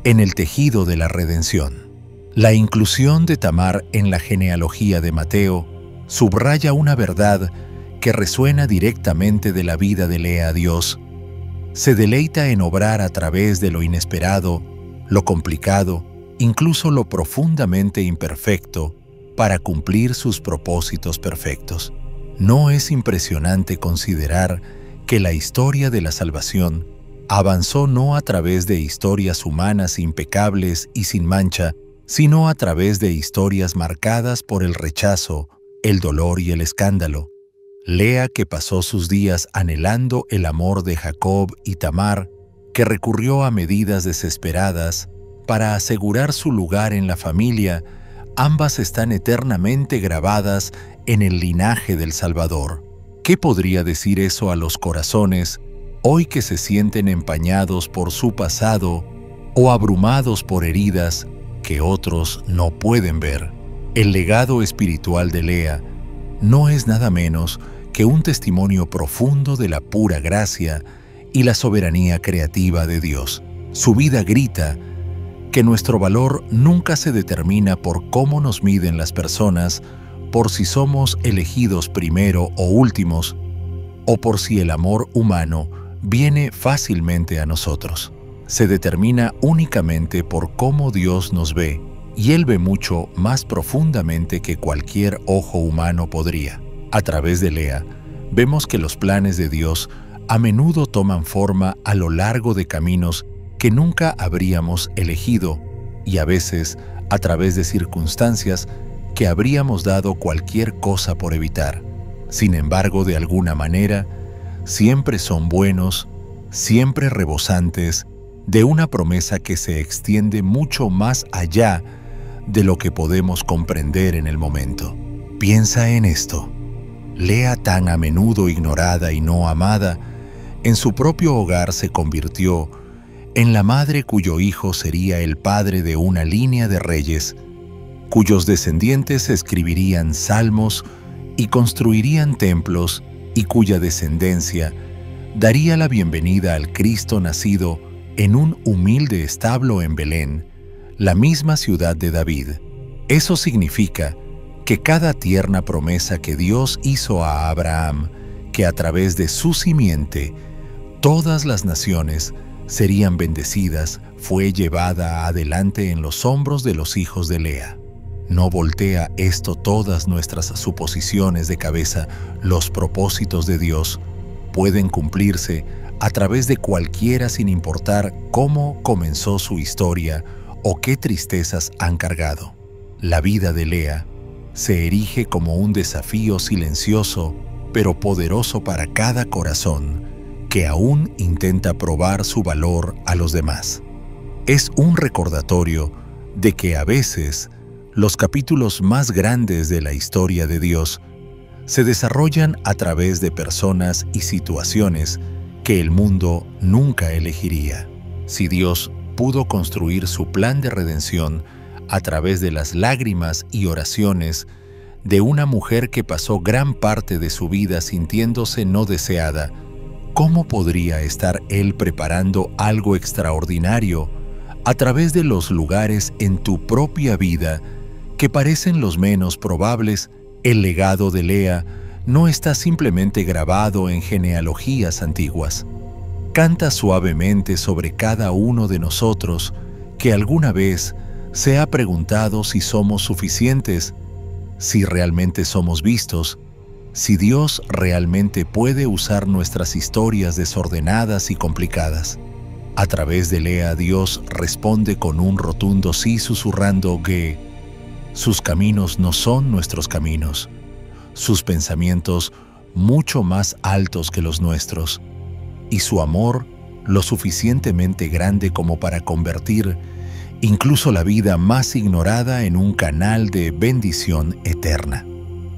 en el tejido de la redención. La inclusión de Tamar en la genealogía de Mateo subraya una verdad que resuena directamente de la vida de Lea. Dios se deleita en obrar a través de lo inesperado, lo complicado, incluso lo profundamente imperfecto, para cumplir sus propósitos perfectos. ¿No es impresionante considerar que la historia de la salvación avanzó no a través de historias humanas impecables y sin mancha, sino a través de historias marcadas por el rechazo, el dolor y el escándalo? Lea, que pasó sus días anhelando el amor de Jacob, y Tamar, que recurrió a medidas desesperadas para asegurar su lugar en la familia, ambas están eternamente grabadas en el linaje del Salvador. ¿Qué podría decir eso a los corazones hoy que se sienten empañados por su pasado o abrumados por heridas que otros no pueden ver? El legado espiritual de Lea no es nada menos que un testimonio profundo de la pura gracia y la soberanía creativa de Dios. Su vida grita que nuestro valor nunca se determina por cómo nos miden las personas, por si somos elegidos primero o últimos, o por si el amor humano viene fácilmente a nosotros. Se determina únicamente por cómo Dios nos ve, y Él ve mucho más profundamente que cualquier ojo humano podría. A través de Lea, vemos que los planes de Dios a menudo toman forma a lo largo de caminos que nunca habríamos elegido, y a veces a través de circunstancias que habríamos dado cualquier cosa por evitar. Sin embargo, de alguna manera, siempre son buenos, siempre rebosantes de una promesa que se extiende mucho más allá de lo que podemos comprender en el momento. Piensa en esto. Lea, tan a menudo ignorada y no amada, en su propio hogar se convirtió en la madre cuyo hijo sería el padre de una línea de reyes, cuyos descendientes escribirían salmos y construirían templos, y cuya descendencia daría la bienvenida al Cristo nacido en un humilde establo en Belén, la misma ciudad de David. Eso significa que cada tierna promesa que Dios hizo a Abraham, que a través de su simiente todas las naciones serían bendecidas, fue llevada adelante en los hombros de los hijos de Lea. ¿No voltea esto todas nuestras suposiciones de cabeza? Los propósitos de Dios pueden cumplirse a través de cualquiera sin importar cómo comenzó su historia o qué tristezas han cargado. La vida de Lea se erige como un desafío silencioso pero poderoso para cada corazón que aún intenta probar su valor a los demás. Es un recordatorio de que a veces los capítulos más grandes de la historia de Dios se desarrollan a través de personas y situaciones que el mundo nunca elegiría. Si Dios pudo construir su plan de redención a través de las lágrimas y oraciones de una mujer que pasó gran parte de su vida sintiéndose no deseada, ¿cómo podría estar Él preparando algo extraordinario a través de los lugares en tu propia vida que parecen los menos probables? El legado de Lea no está simplemente grabado en genealogías antiguas. Canta suavemente sobre cada uno de nosotros que alguna vez se ha preguntado si somos suficientes, si realmente somos vistos, si Dios realmente puede usar nuestras historias desordenadas y complicadas. A través de Lea, Dios responde con un rotundo sí, susurrando que sus caminos no son nuestros caminos, sus pensamientos mucho más altos que los nuestros, y su amor lo suficientemente grande como para convertir incluso la vida más ignorada en un canal de bendición eterna.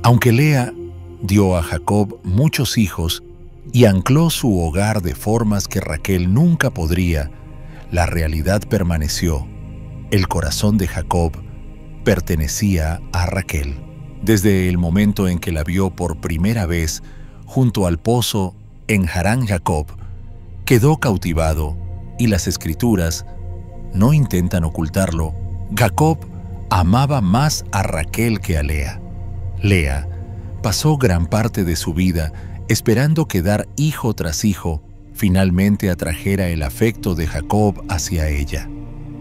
Aunque Lea dio a Jacob muchos hijos y ancló su hogar de formas que Raquel nunca podría, la realidad permaneció. El corazón de Jacob pertenecía a Raquel. Desde el momento en que la vio por primera vez junto al pozo en Harán, Jacob quedó cautivado, y las Escrituras no intentan ocultarlo. Jacob amaba más a Raquel que a Lea. Lea pasó gran parte de su vida esperando que dar hijo tras hijo finalmente atrajera el afecto de Jacob hacia ella.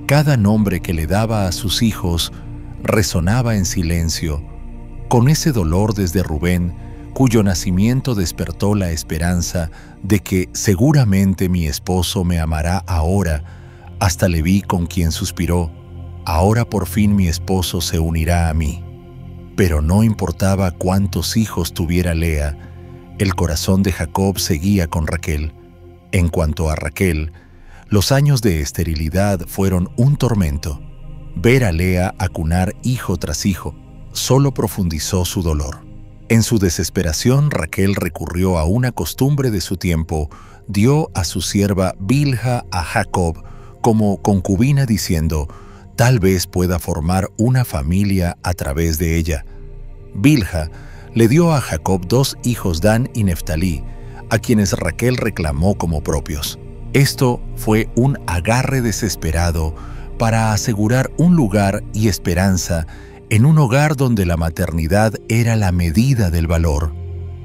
Cada nombre que le daba a sus hijos resonaba en silencio, con ese dolor desde Rubén, cuyo nacimiento despertó la esperanza de que seguramente mi esposo me amará ahora, hasta Leví, con quien suspiró, ahora por fin mi esposo se unirá a mí. Pero no importaba cuántos hijos tuviera Lea, el corazón de Jacob seguía con Raquel. En cuanto a Raquel, los años de esterilidad fueron un tormento. Ver a Lea acunar hijo tras hijo solo profundizó su dolor. En su desesperación, Raquel recurrió a una costumbre de su tiempo, dio a su sierva Bilha a Jacob como concubina diciendo, tal vez pueda formar una familia a través de ella. Bilha le dio a Jacob 2 hijos, Dan y Neftalí, a quienes Raquel reclamó como propios. Esto fue un agarre desesperado para asegurar un lugar y esperanza en un hogar donde la maternidad era la medida del valor.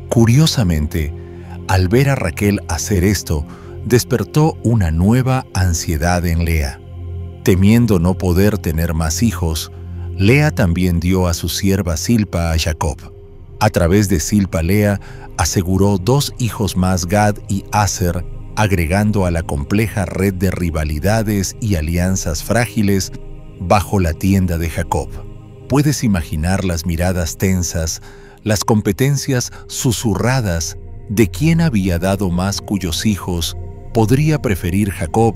Curiosamente, al ver a Raquel hacer esto, despertó una nueva ansiedad en Lea. Temiendo no poder tener más hijos, Lea también dio a su sierva Silpa a Jacob. A través de Silpa, Lea aseguró 2 hijos más, Gad y Aser, agregando a la compleja red de rivalidades y alianzas frágiles bajo la tienda de Jacob. Puedes imaginar las miradas tensas, las competencias susurradas de quién había dado más, cuyos hijos podría preferir Jacob,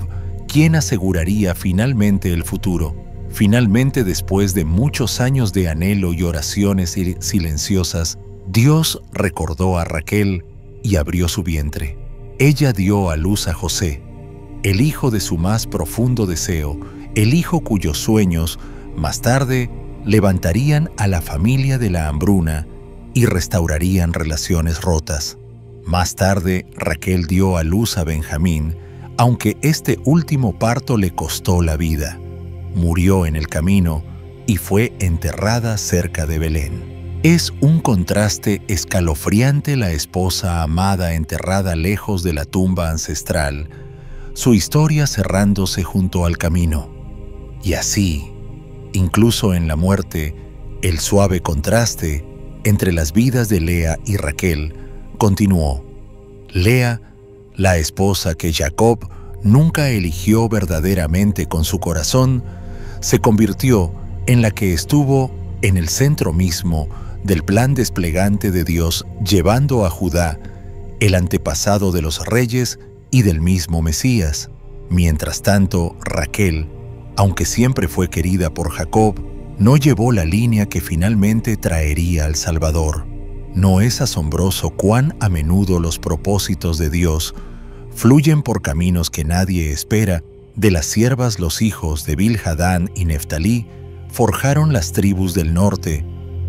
quién aseguraría finalmente el futuro. Finalmente, después de muchos años de anhelo y oraciones silenciosas, Dios recordó a Raquel y abrió su vientre. Ella dio a luz a José, el hijo de su más profundo deseo, el hijo cuyos sueños más tarde levantarían a la familia de la hambruna y restaurarían relaciones rotas. Más tarde, Raquel dio a luz a Benjamín, aunque este último parto le costó la vida. Murió en el camino y fue enterrada cerca de Belén. Es un contraste escalofriante la esposa amada enterrada lejos de la tumba ancestral, su historia cerrándose junto al camino. Y así, incluso en la muerte, El suave contraste entre las vidas de Lea y Raquel continuó. Lea, la esposa que Jacob nunca eligió verdaderamente con su corazón, se convirtió en la que estuvo en el centro mismo del plan desplegante de Dios, llevando a Judá, el antepasado de los reyes y del mismo Mesías. Mientras tanto, Raquel, aunque siempre fue querida por Jacob, no llevó la línea que finalmente traería al Salvador. ¿No es asombroso cuán a menudo los propósitos de Dios fluyen por caminos que nadie espera? De las siervas los hijos de Bilhadán y Neftalí forjaron las tribus del norte,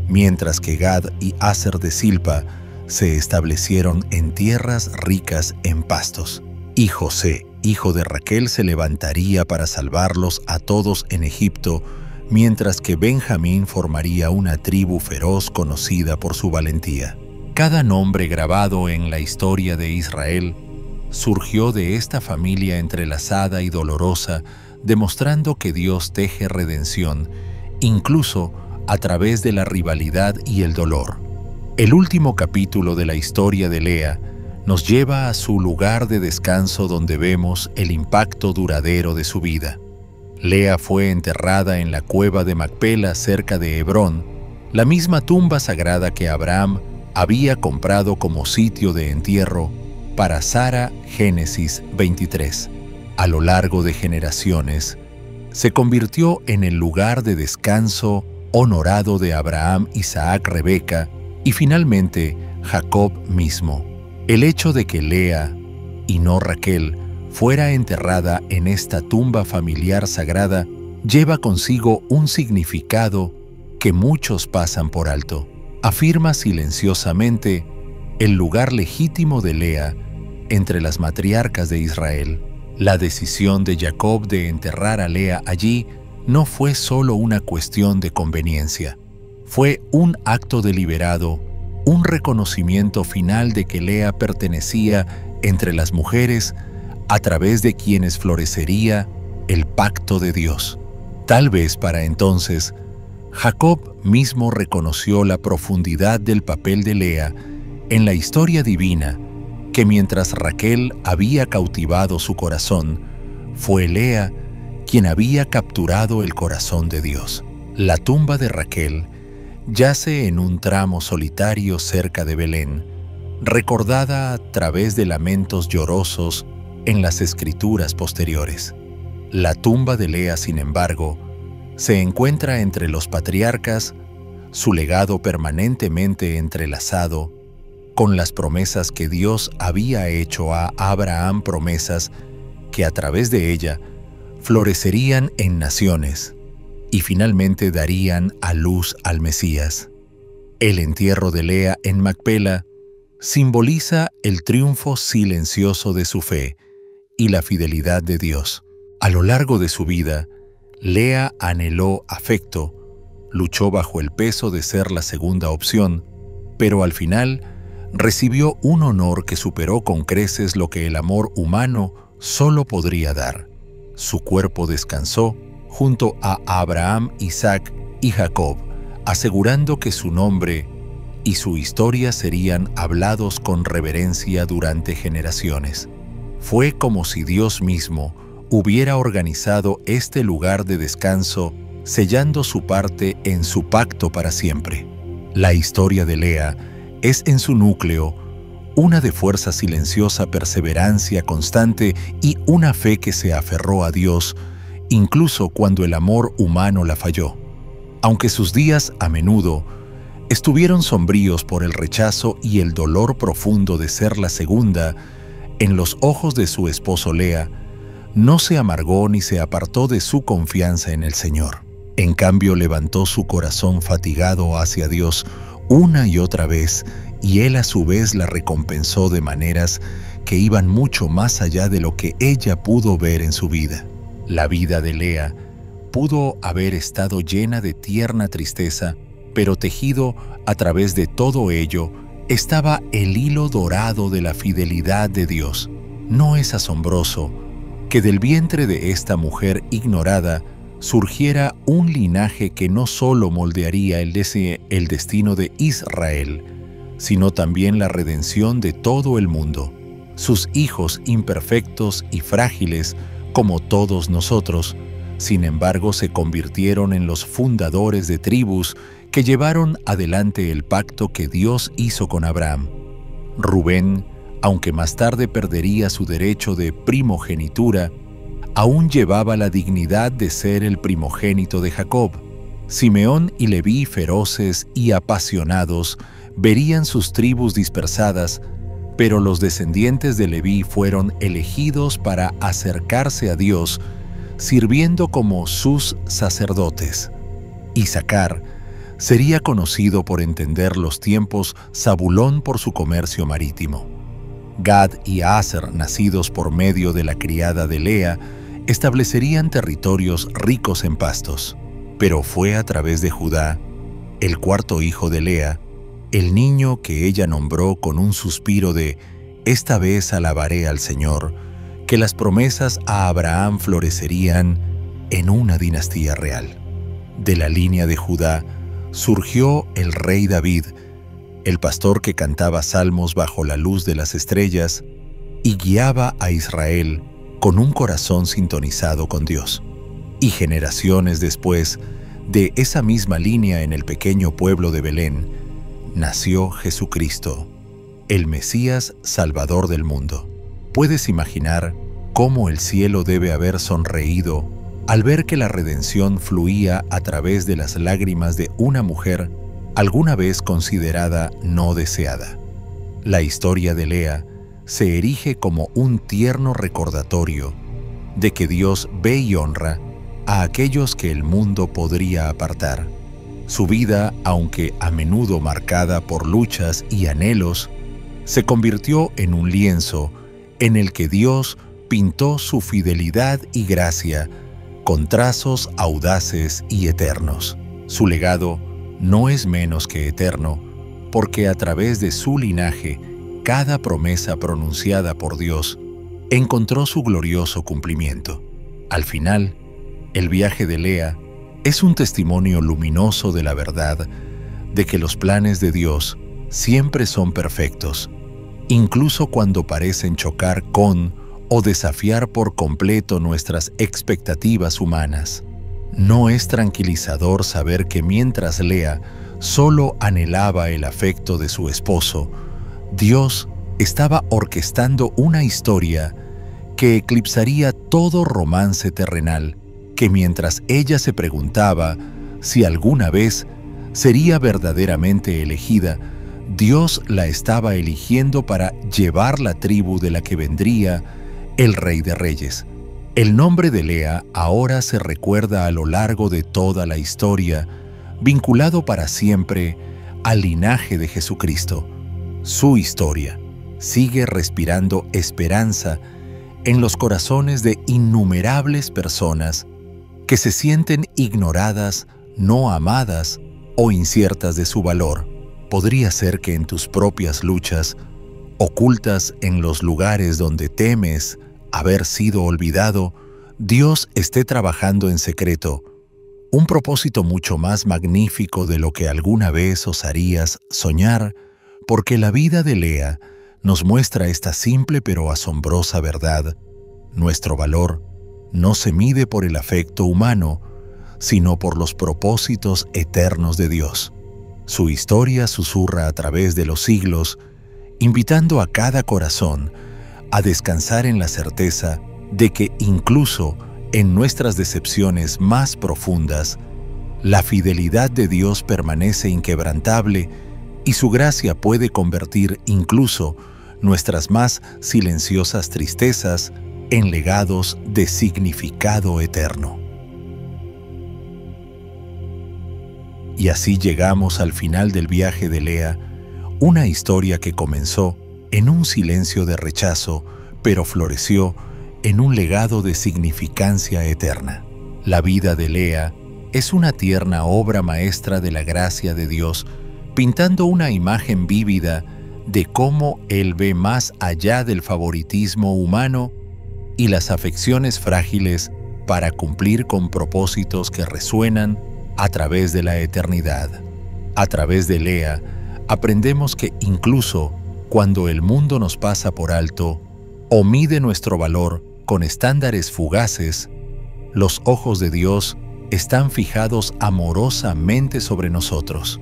mientras que Gad y Aser de Silpa se establecieron en tierras ricas en pastos. Y José, hijo de Raquel, se levantaría para salvarlos a todos en Egipto, mientras que Benjamín formaría una tribu feroz conocida por su valentía. Cada nombre grabado en la historia de Israel surgió de esta familia entrelazada y dolorosa, demostrando que Dios teje redención, incluso a través de la rivalidad y el dolor. El último capítulo de la historia de Lea nos lleva a su lugar de descanso, donde vemos el impacto duradero de su vida. Lea fue enterrada en la cueva de Macpela, cerca de Hebrón, la misma tumba sagrada que Abraham había comprado como sitio de entierro para Sara. Génesis 23. A lo largo de generaciones, se convirtió en el lugar de descanso honorado de Abraham, Isaac, Rebeca y finalmente Jacob mismo. El hecho de que Lea, y no Raquel, fuera enterrada en esta tumba familiar sagrada lleva consigo un significado que muchos pasan por alto. Afirma silenciosamente el lugar legítimo de Lea entre las matriarcas de Israel. La decisión de Jacob de enterrar a Lea allí no fue solo una cuestión de conveniencia. Fue un acto deliberado, un reconocimiento final de que Lea pertenecía entre las mujeres a través de quienes florecería el pacto de Dios. Tal vez para entonces, Jacob mismo reconoció la profundidad del papel de Lea en la historia divina, que mientras Raquel había cautivado su corazón, fue Lea quien había capturado el corazón de Dios. La tumba de Raquel yace en un tramo solitario cerca de Belén, recordada a través de lamentos llorosos en las escrituras posteriores. La tumba de Lea, sin embargo, se encuentra entre los patriarcas, su legado permanentemente entrelazado con las promesas que Dios había hecho a Abraham, promesas que a través de ella florecerían en naciones y finalmente darían a luz al Mesías. El entierro de Lea en Macpela simboliza el triunfo silencioso de su fe y la fidelidad de Dios. A lo largo de su vida, Lea anheló afecto, luchó bajo el peso de ser la segunda opción, pero al final recibió un honor que superó con creces lo que el amor humano solo podría dar. Su cuerpo descansó junto a Abraham, Isaac y Jacob, asegurando que su nombre y su historia serían hablados con reverencia durante generaciones. Fue como si Dios mismo hubiera organizado este lugar de descanso, sellando su parte en su pacto para siempre. La historia de Lea es en su núcleo una de fuerza silenciosa, perseverancia constante y una fe que se aferró a Dios, incluso cuando el amor humano la falló. Aunque sus días a menudo estuvieron sombríos por el rechazo y el dolor profundo de ser la segunda, en los ojos de su esposo Lea, no se amargó ni se apartó de su confianza en el Señor. En cambio, levantó su corazón fatigado hacia Dios una y otra vez, y Él a su vez la recompensó de maneras que iban mucho más allá de lo que ella pudo ver en su vida. La vida de Lea pudo haber estado llena de tierna tristeza, pero tejido a través de todo ello estaba el hilo dorado de la fidelidad de Dios. ¿No es asombroso que del vientre de esta mujer ignorada surgiera un linaje que no solo moldearía el destino de Israel, sino también la redención de todo el mundo. Sus hijos imperfectos y frágiles, como todos nosotros, sin embargo, se convirtieron en los fundadores de tribus que llevaron adelante el pacto que Dios hizo con Abraham. Rubén, aunque más tarde perdería su derecho de primogenitura, aún llevaba la dignidad de ser el primogénito de Jacob. Simeón y Leví, feroces y apasionados, verían sus tribus dispersadas, pero los descendientes de Leví fueron elegidos para acercarse a Dios, sirviendo como sus sacerdotes. Isaacar sería conocido por entender los tiempos, Zabulón por su comercio marítimo. Gad y Aser, nacidos por medio de la criada de Lea, establecerían territorios ricos en pastos. Pero fue a través de Judá, el cuarto hijo de Lea, el niño que ella nombró con un suspiro de «Esta vez alabaré al Señor», que las promesas a Abraham florecerían en una dinastía real. De la línea de Judá surgió el rey David, el pastor que cantaba salmos bajo la luz de las estrellas y guiaba a Israel con un corazón sintonizado con Dios. Y generaciones después, de esa misma línea en el pequeño pueblo de Belén, nació Jesucristo, el Mesías Salvador del mundo. ¿Puedes imaginar cómo el cielo debe haber sonreído al ver que la redención fluía a través de las lágrimas de una mujer alguna vez considerada no deseada? La historia de Lea se erige como un tierno recordatorio de que Dios ve y honra a aquellos que el mundo podría apartar. Su vida, aunque a menudo marcada por luchas y anhelos, se convirtió en un lienzo en el que Dios pintó su fidelidad y gracia con trazos audaces y eternos. Su legado no es menos que eterno, porque a través de su linaje, cada promesa pronunciada por Dios encontró su glorioso cumplimiento. Al final, el viaje de Lea es un testimonio luminoso de la verdad de que los planes de Dios siempre son perfectos, incluso cuando parecen chocar con o desafiar por completo nuestras expectativas humanas. No es tranquilizador saber que mientras Lea solo anhelaba el afecto de su esposo, Dios estaba orquestando una historia que eclipsaría todo romance terrenal, que mientras ella se preguntaba si alguna vez sería verdaderamente elegida, Dios la estaba eligiendo para llevar la tribu de la que vendría el Rey de Reyes. El nombre de Lea ahora se recuerda a lo largo de toda la historia, vinculado para siempre al linaje de Jesucristo. Su historia sigue respirando esperanza en los corazones de innumerables personas que se sienten ignoradas, no amadas o inciertas de su valor. Podría ser que en tus propias luchas, ocultas en los lugares donde temes haber sido olvidado, Dios esté trabajando en secreto, un propósito mucho más magnífico de lo que alguna vez osarías soñar, porque la vida de Lea nos muestra esta simple pero asombrosa verdad. Nuestro valor no se mide por el afecto humano, sino por los propósitos eternos de Dios. Su historia susurra a través de los siglos, invitando a cada corazón a descansar en la certeza de que incluso en nuestras decepciones más profundas, la fidelidad de Dios permanece inquebrantable y su gracia puede convertir incluso nuestras más silenciosas tristezas en legados de significado eterno. Y así llegamos al final del viaje de Lea, una historia que comenzó en un silencio de rechazo, pero floreció en un legado de significancia eterna. La vida de Lea es una tierna obra maestra de la gracia de Dios, pintando una imagen vívida de cómo Él ve más allá del favoritismo humano y las afecciones frágiles para cumplir con propósitos que resuenan a través de la eternidad. A través de Lea, aprendemos que incluso cuando el mundo nos pasa por alto o mide nuestro valor con estándares fugaces, los ojos de Dios están fijados amorosamente sobre nosotros.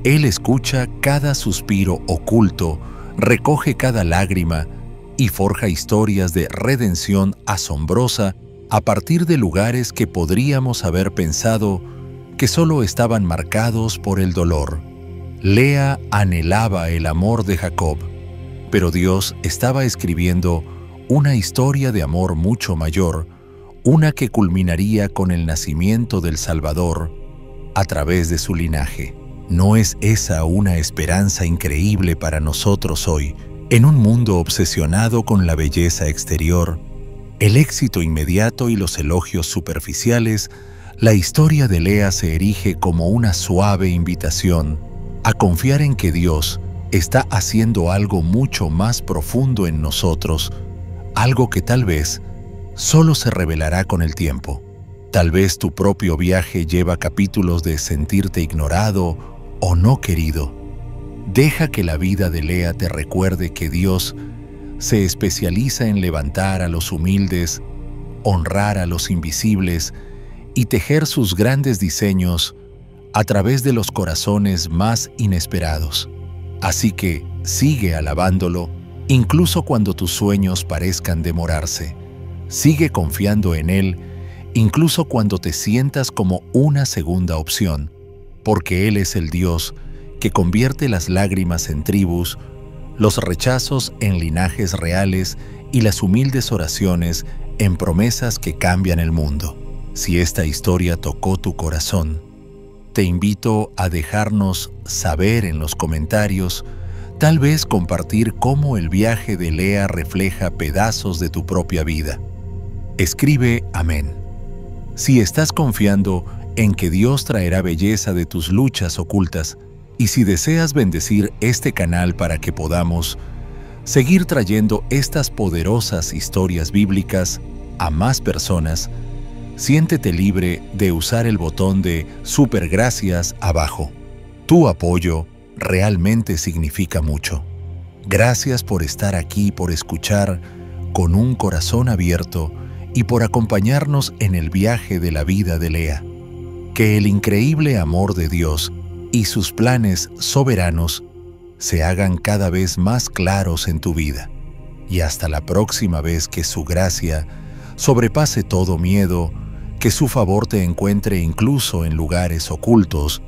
Él escucha cada suspiro oculto, recoge cada lágrima y forja historias de redención asombrosa a partir de lugares que podríamos haber pensado que solo estaban marcados por el dolor. Lea anhelaba el amor de Jacob, pero Dios estaba escribiendo una historia de amor mucho mayor, una que culminaría con el nacimiento del Salvador a través de su linaje. ¿No es esa una esperanza increíble para nosotros hoy, en un mundo obsesionado con la belleza exterior, el éxito inmediato y los elogios superficiales? La historia de Lea se erige como una suave invitación a confiar en que Dios está haciendo algo mucho más profundo en nosotros, algo que tal vez solo se revelará con el tiempo. Tal vez tu propio viaje lleva capítulos de sentirte ignorado o no querido. Deja que la vida de Lea te recuerde que Dios se especializa en levantar a los humildes, honrar a los invisibles y tejer sus grandes diseños a través de los corazones más inesperados. Así que sigue alabándolo, incluso cuando tus sueños parezcan demorarse. Sigue confiando en Él, incluso cuando te sientas como una segunda opción, porque Él es el Dios que convierte las lágrimas en tribus, los rechazos en linajes reales y las humildes oraciones en promesas que cambian el mundo. Si esta historia tocó tu corazón, te invito a dejarnos saber en los comentarios, tal vez compartir cómo el viaje de Lea refleja pedazos de tu propia vida. Escribe amén. Si estás confiando en que Dios traerá belleza de tus luchas ocultas, y si deseas bendecir este canal para que podamos seguir trayendo estas poderosas historias bíblicas a más personas, siéntete libre de usar el botón de Super Gracias abajo. Tu apoyo realmente significa mucho. Gracias por estar aquí, por escuchar con un corazón abierto y por acompañarnos en el viaje de la vida de Lea. Que el increíble amor de Dios y sus planes soberanos se hagan cada vez más claros en tu vida. Y hasta la próxima vez que su gracia sobrepase todo miedo, que su favor te encuentre incluso en lugares ocultos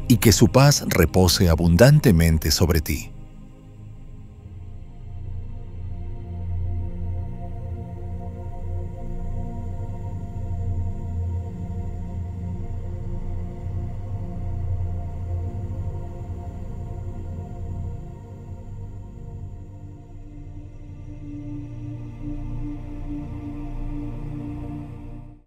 y que su paz repose abundantemente sobre ti.